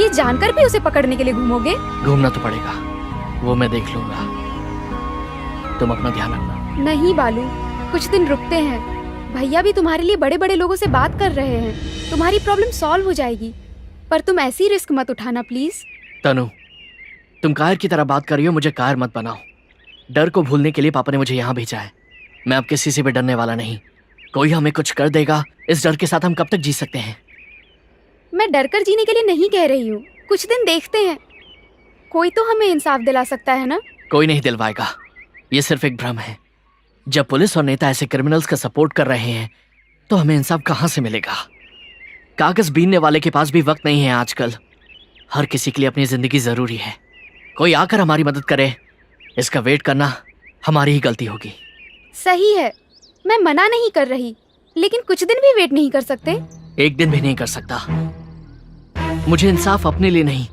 ये जानकर भी उसे पकड़ने के लिए घूमोगे? घूमना तो पड़ेगा, वो मैं देख लूंगा। तुम अपना ध्यान रखना। नहीं बालू, कुछ दिन रुकते हैं। भैया भी तुम्हारे लिए बड़े बड़े लोगों से बात कर रहे हैं। तुम्हारी प्रॉब्लम सॉल्व हो जाएगी, पर तुम ऐसी रिस्क मत उठाना प्लीज। तनु, तुम कायर की तरह बात कर रही हो, मुझे कायर मत बनाओ। डर को भूलने के लिए पापा ने मुझे यहाँ भेजा है। मैं अब किसी से भी डरने वाला नहीं। कोई हमें कुछ कर देगा, इस डर के साथ हम कब तक जी सकते हैं? मैं डर कर जीने के लिए नहीं कह रही हूँ, कुछ दिन देखते हैं। कोई तो हमें इंसाफ दिला सकता है ना। कोई नहीं दिलवाएगा, ये सिर्फ एक भ्रम है। जब पुलिस और नेता ऐसे क्रिमिनल्स का सपोर्ट कर रहे हैं तो हमें इंसाफ कहाँ से मिलेगा? कागज बीनने वाले के पास भी वक्त नहीं है आजकल। हर किसी के लिए अपनी जिंदगी जरूरी है। कोई आकर हमारी मदद करे, इसका वेट करना हमारी ही गलती होगी। सही है, मैं मना नहीं कर रही, लेकिन कुछ दिन भी वेट नहीं कर सकते? एक दिन भी नहीं कर सकता। मुझे इंसाफ अपने लिए नहीं,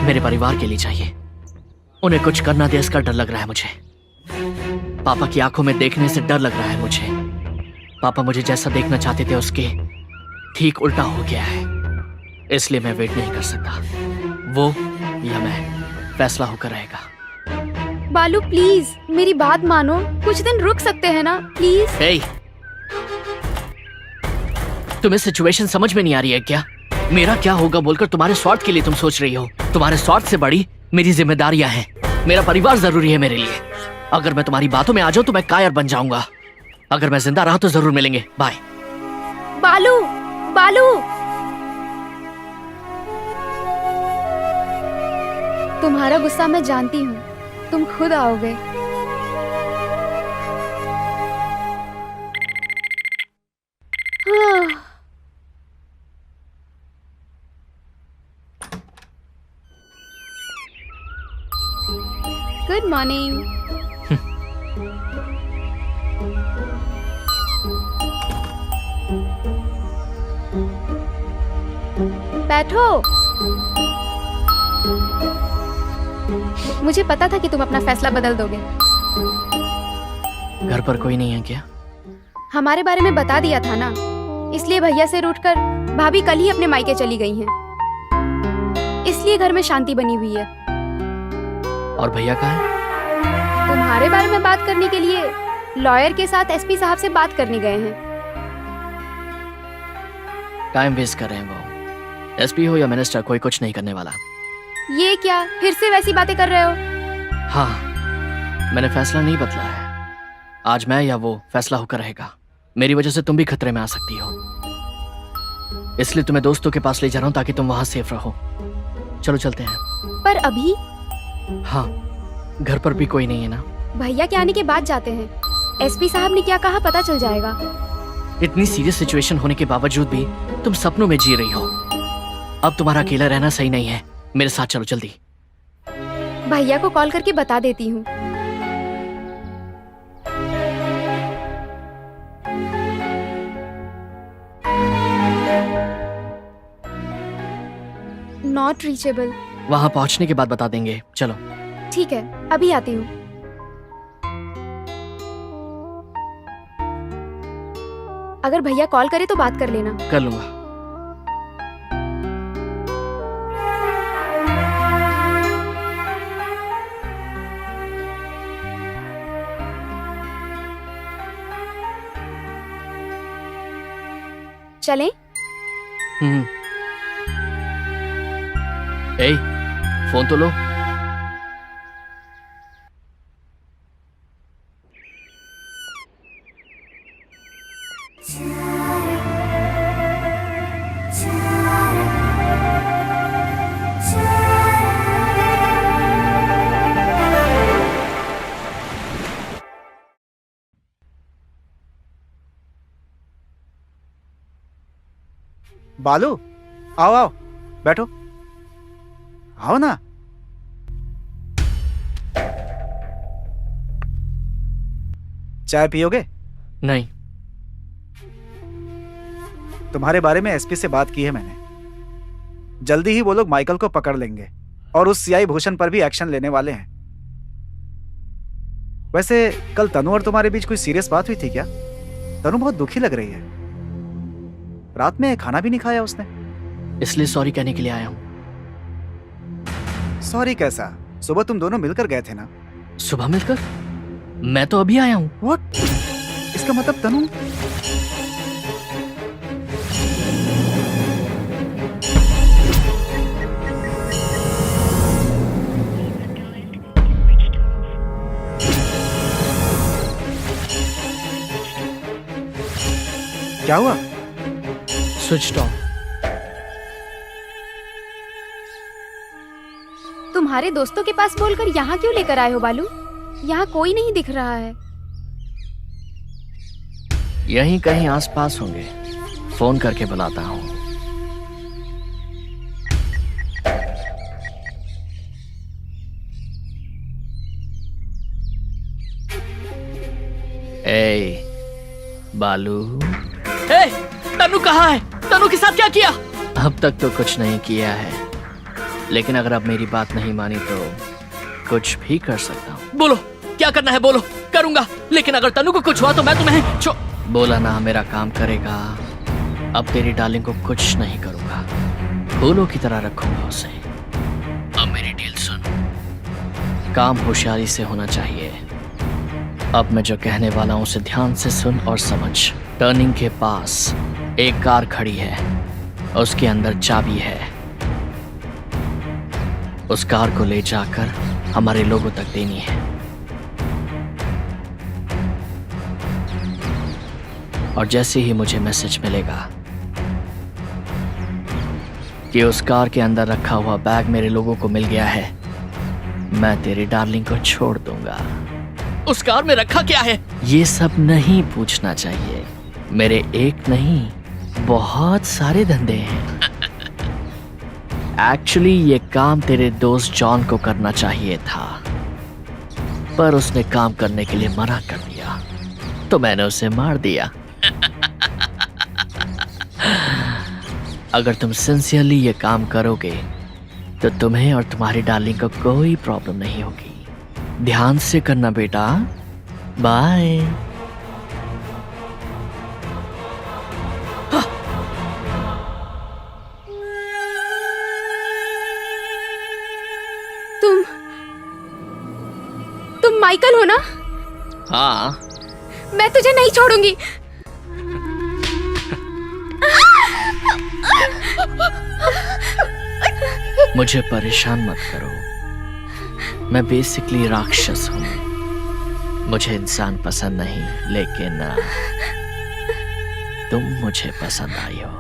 मेरे परिवार के लिए चाहिए। उन्हें कुछ करना दे, इसका डर लग रहा है मुझे। पापा की आंखों में देखने से डर लग रहा है मुझे। पापा मुझे जैसा देखना चाहते थे उसके ठीक उल्टा हो गया है, इसलिए मैं वेट नहीं कर सकता। वो या मैं, फैसला होकर रहेगा। बालू प्लीज मेरी बात मानो, कुछ दिन रुक सकते हैं ना प्लीज। hey, तुम्हें सिचुएशन समझ में नहीं आ रही है क्या? मेरा क्या होगा बोलकर तुम्हारे स्वार्थ के लिए तुम सोच रही हो। तुम्हारे स्वार्थ से बड़ी मेरी जिम्मेदारियां हैं। मेरा परिवार जरूरी है मेरे लिए। अगर मैं तुम्हारी बातों में आ जाऊं तो मैं कायर बन जाऊंगा। अगर मैं जिंदा रहा तो जरूर मिलेंगे। बाय। बालू, बालू, तुम्हारा गुस्सा मैं जानती हूँ, तुम खुद आओगे। Good morning. बैठो। मुझे पता था कि तुम अपना फैसला बदल दोगे। घर पर कोई नहीं है क्या? हमारे बारे में बता दिया था ना, इसलिए भैया से रूठकर भाभी कल ही अपने मायके चली गई हैं। इसलिए घर में शांति बनी हुई है। और भैया कहाँ है? तुम्हारे बारे में बात करने के लिए लॉयर के साथ एसपी साहब से बात करने गए हैं। टाइम वेस्ट कर रहे हैं वो। एसपी हो या मिनिस्टर, कोई कुछ नहीं करने वाला। ये क्या फिर से वैसी बातें कर रहे हो? हाँ, मैंने फैसला नहीं बदला है। आज मैं या वो फैसला होकर रहेगा। मेरी वजह से तुम भी खतरे में आ सकती हो, इसलिए तुम्हें दोस्तों के पास ले जा रहा हूं ताकि तुम वहां सेफ रहो। चलो चलते हैं। पर अभी हाँ, घर पर भी कोई नहीं है ना? भैया के आने के बाद जाते हैं। एसपी साहब ने क्या कहा पता चल जाएगा। इतनी सीरियस सिचुएशन होने के बावजूद भी तुम सपनों में जी रही हो। अब तुम्हारा अकेला रहना सही नहीं है। मेरे साथ चलो जल्दी। भैया को कॉल करके बता देती हूँ। Not reachable. वहां पहुंचने के बाद बता देंगे। चलो। ठीक है, अभी आती हूँ। अगर भैया कॉल करे तो बात कर लेना। कर लूंगा। चलें? ए, फोन तो लो। बालू, आओ आओ, बैठो। आओ ना। चाय पियोगे? नहीं। तुम्हारे बारे में एसपी से बात की है मैंने। जल्दी ही वो लोग माइकल को पकड़ लेंगे और उस सीआई भूषण पर भी एक्शन लेने वाले हैं। वैसे कल तनु और तुम्हारे बीच कोई सीरियस बात हुई थी क्या? तनु बहुत दुखी लग रही है। रात में खाना भी नहीं खाया उसने। इसलिए सॉरी कहने के लिए आया हूं। सॉरी कैसा? सुबह तुम दोनों मिलकर गए थे ना? सुबह मिलकर? मैं तो अभी आया हूं। व्हाट? इसका मतलब तनु? क्या हुआ? Switch off. तुम्हारे दोस्तों के पास बोलकर यहाँ क्यों लेकर आए हो बालू? यहाँ कोई नहीं दिख रहा है। यहीं कहीं आसपास होंगे। फोन करके बुलाता हूं। ए, बालू। ए, तनु कहाँ है? तनु के साथ क्या किया? अब तक तो कुछ नहीं किया है, लेकिन अगर अब मेरी बात नहीं मानी तो कुछ भी कर सकता हूँ। बोलो क्या करना है? बोलो। करूंगा, लेकिन अगर तनु को कुछ हुआ तो मैं तुम्हें बोला ना, मेरा काम करेगा। अब तेरी डार्लिंग को कुछ नहीं करूंगा, फूलों की तरह रखूंगा उसे। अब मेरी डील सुन। काम होशियारी से होना चाहिए। अब मैं जो कहने वाला हूं उसे ध्यान से सुन और समझ। टर्निंग के पास एक कार खड़ी है, उसके अंदर चाबी है। उस कार को ले जाकर हमारे लोगों तक देनी है, और जैसे ही मुझे मैसेज मिलेगा कि उस कार के अंदर रखा हुआ बैग मेरे लोगों को मिल गया है, मैं तेरी डार्लिंग को छोड़ दूंगा। उस कार में रखा क्या है? ये सब नहीं पूछना चाहिए। मेरे एक नहीं, बहुत सारे धंधे हैं। एक्चुअली ये काम तेरे दोस्त जॉन को करना चाहिए था, पर उसने काम करने के लिए मना कर दिया, तो मैंने उसे मार दिया। अगर तुम सिंसियरली ये काम करोगे तो तुम्हें और तुम्हारी डार्लिंग को कोई प्रॉब्लम नहीं होगी। ध्यान से करना बेटा। बाय। माइकल हो ना? हाँ। मैं तुझे नहीं छोड़ूंगी। मुझे परेशान मत करो, मैं बेसिकली राक्षस हूँ। मुझे इंसान पसंद नहीं, लेकिन तुम मुझे पसंद आई हो।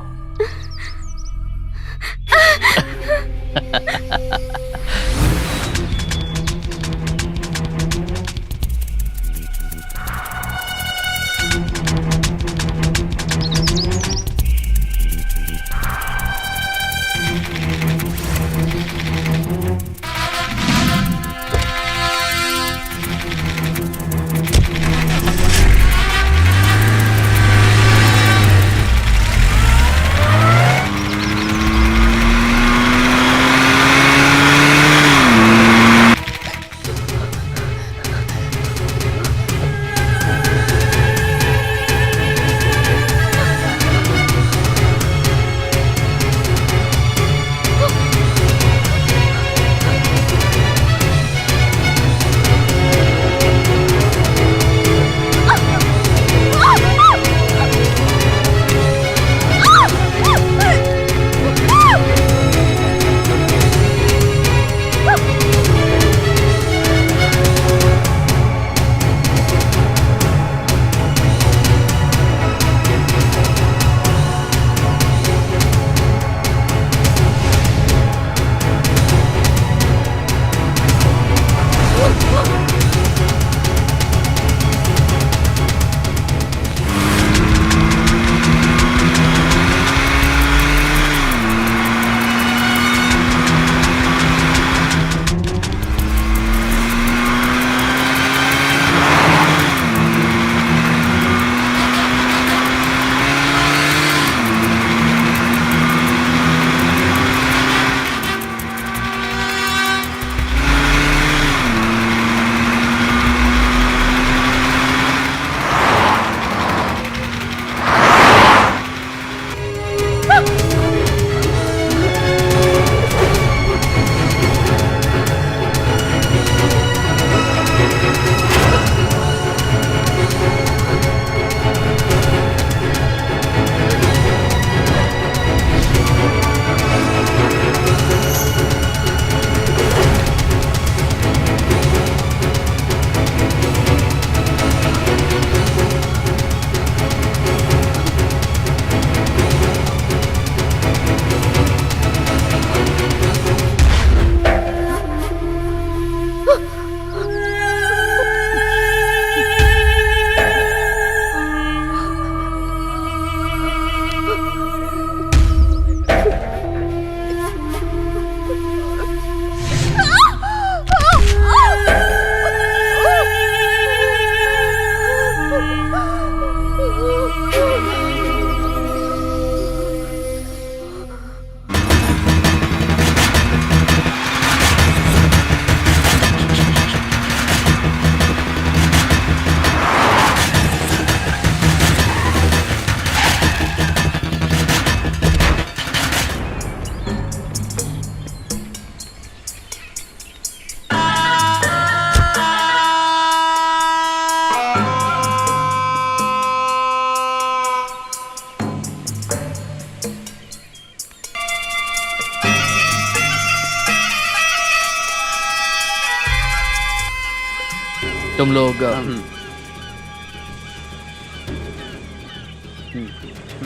तुम लोग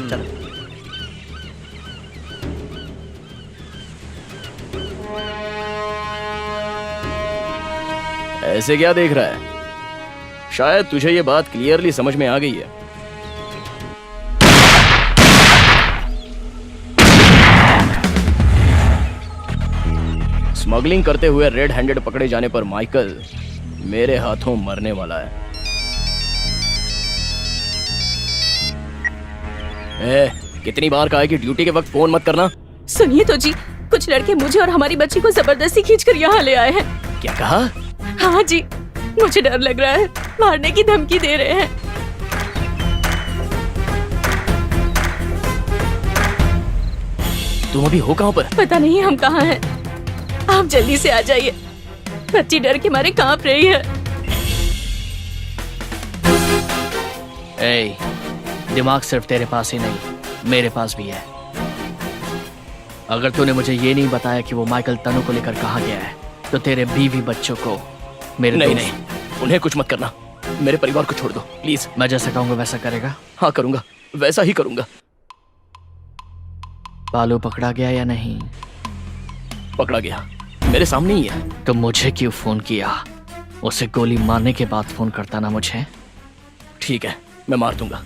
चलो। ऐसे क्या देख रहा है? शायद तुझे ये बात क्लियरली समझ में आ गई है। स्मगलिंग करते हुए रेड हैंडेड पकड़े जाने पर माइकल मेरे हाथों मरने वाला है। कितनी बार कहा है कि ड्यूटी के वक्त फोन मत करना? सुनिए तो जी, कुछ लड़के मुझे और हमारी बच्ची को जबरदस्ती खींचकर यहाँ ले आए हैं। क्या कहा? हाँ जी, मुझे डर लग रहा है, मारने की धमकी दे रहे हैं। तुम अभी हो कहाँ पर? पता नहीं हम कहाँ हैं। आप जल्दी से आ जाइए, बच्ची डर के मारे कांप रही है। ए, दिमाग सिर्फ तेरे पास ही नहीं, मेरे पास भी है। अगर तूने मुझे ये नहीं बताया कि वो माइकल तनु को लेकर कहाँ गया है, तो तेरे बीवी बच्चों को मेरे नहीं दोस्त- नहीं, उन्हें कुछ मत करना, मेरे परिवार को छोड़ दो प्लीज। मैं जैसा कहूंगा वैसा करेगा? हाँ करूंगा, वैसा ही करूंगा। बालू पकड़ा गया या नहीं? पकड़ा गया, मेरे सामने ही है। तो मुझे क्यों फोन किया? उसे गोली मारने के बाद फोन करता ना मुझे। ठीक है, मैं मार दूंगा।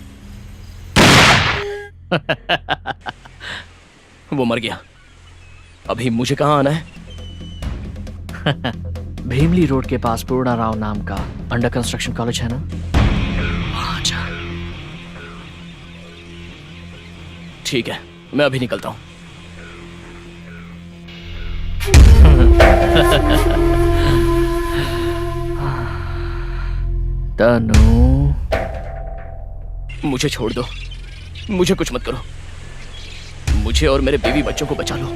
वो मर गया, अभी मुझे कहाँ आना है? भीमली रोड के पास पूर्णा राव नाम का अंडर कंस्ट्रक्शन कॉलेज है ना, वहाँ जा। ठीक है, मैं अभी निकलता हूँ। तनु, मुझे छोड़ दो, मुझे कुछ मत करो, मुझे और मेरे बीवी बच्चों को बचा लो।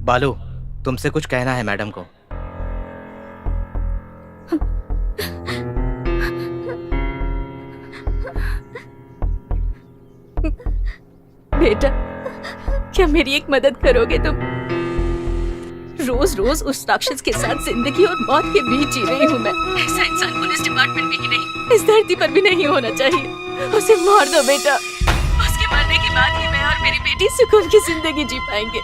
बालू, तुमसे कुछ कहना है मैडम को। बेटा, क्या मेरी एक मदद करोगे तुम? रोज रोज उस राक्षस के साथ जिंदगी और मौत के बीच जी रही हूँ मैं। ऐसा इंसान पुलिस डिपार्टमेंट में ही नहीं, इस धरती पर भी नहीं होना चाहिए। उसे मार दो बेटा, उसके मरने के बाद ही मैं और मेरी बेटी सुकून की जिंदगी जी पाएंगे।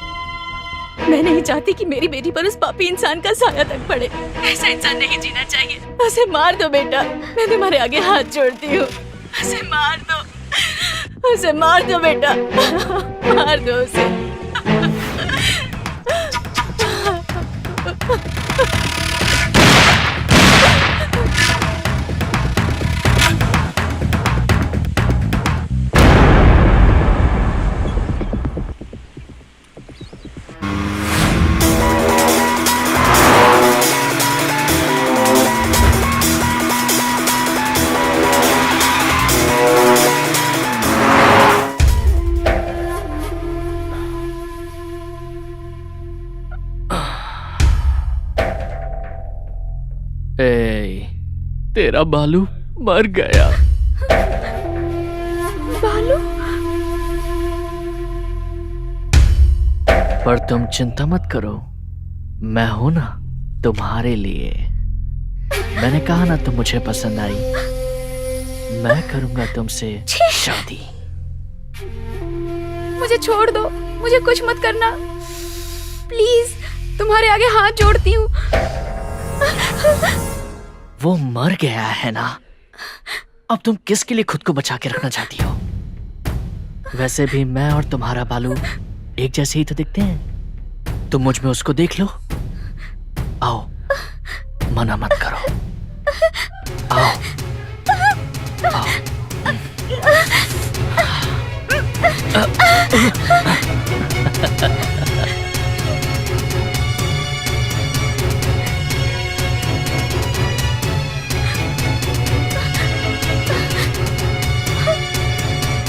मैं नहीं चाहती कि मेरी बेटी पर उस पापी इंसान का साया तक पड़े। ऐसा इंसान नहीं जीना चाहिए। उसे मार दो बेटा, मैं तुम्हारे आगे हाथ जोड़ती हूँ। उसे मार दो, उसे मार दो बेटा, मार दो उसे। ए, तेरा बालू मर गया। बालू, पर तुम चिंता मत करो, मैं हूं ना तुम्हारे लिए। मैंने कहा ना तुम मुझे पसंद आई, मैं करूंगा तुमसे शादी। मुझे छोड़ दो, मुझे कुछ मत करना प्लीज, तुम्हारे आगे हाथ जोड़ती हूँ। वो मर गया है ना, अब तुम किसके लिए खुद को बचा के रखना चाहती हो? वैसे भी मैं और तुम्हारा बालू एक जैसे ही तो दिखते हैं। तुम मुझ में उसको देख लो। आओ, मना मत करो, आओ आओ।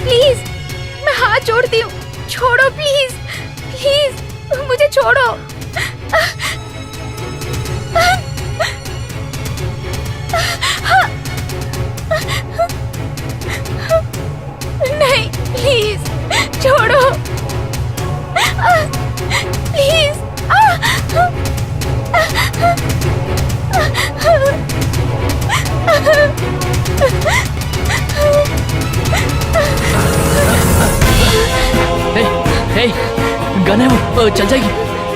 प्लीज, मैं हाथ जोड़ती हूँ, छोड़ो प्लीज, प्लीज मुझे छोड़ो। नहीं, प्लीज छोड़ो, प्लीज। हे, गन है वो, चल जाएगी।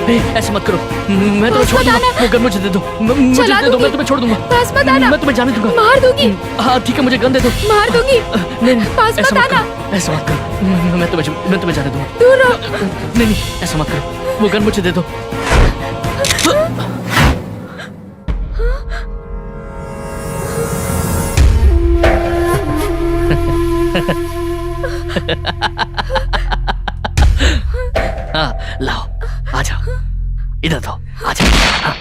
हे, ऐसे मत करो, मैं तुम्हें छोड़ दूंगा। वो गन मुझे दे दो, मुझे चला दे दो, दूंगी। मैं तुम्हें छोड़ दूंगा। पास मत आना। मैं तुम्हें जाने दूंगा। मार दूंगी। हाँ ठीक है, मुझे गन दे दो। मार दूंगी। नहीं, पास ऐसा मत मत आना। करो, ऐसा मत करो, मैं तुम्हें जाने दूंगा। दूर रहो। नहीं, ऐसा मत करो, वो गन मुझे दे दो। हाँ, लाओ, आ जाओ, इधर दो, आ जाओ। हाँ।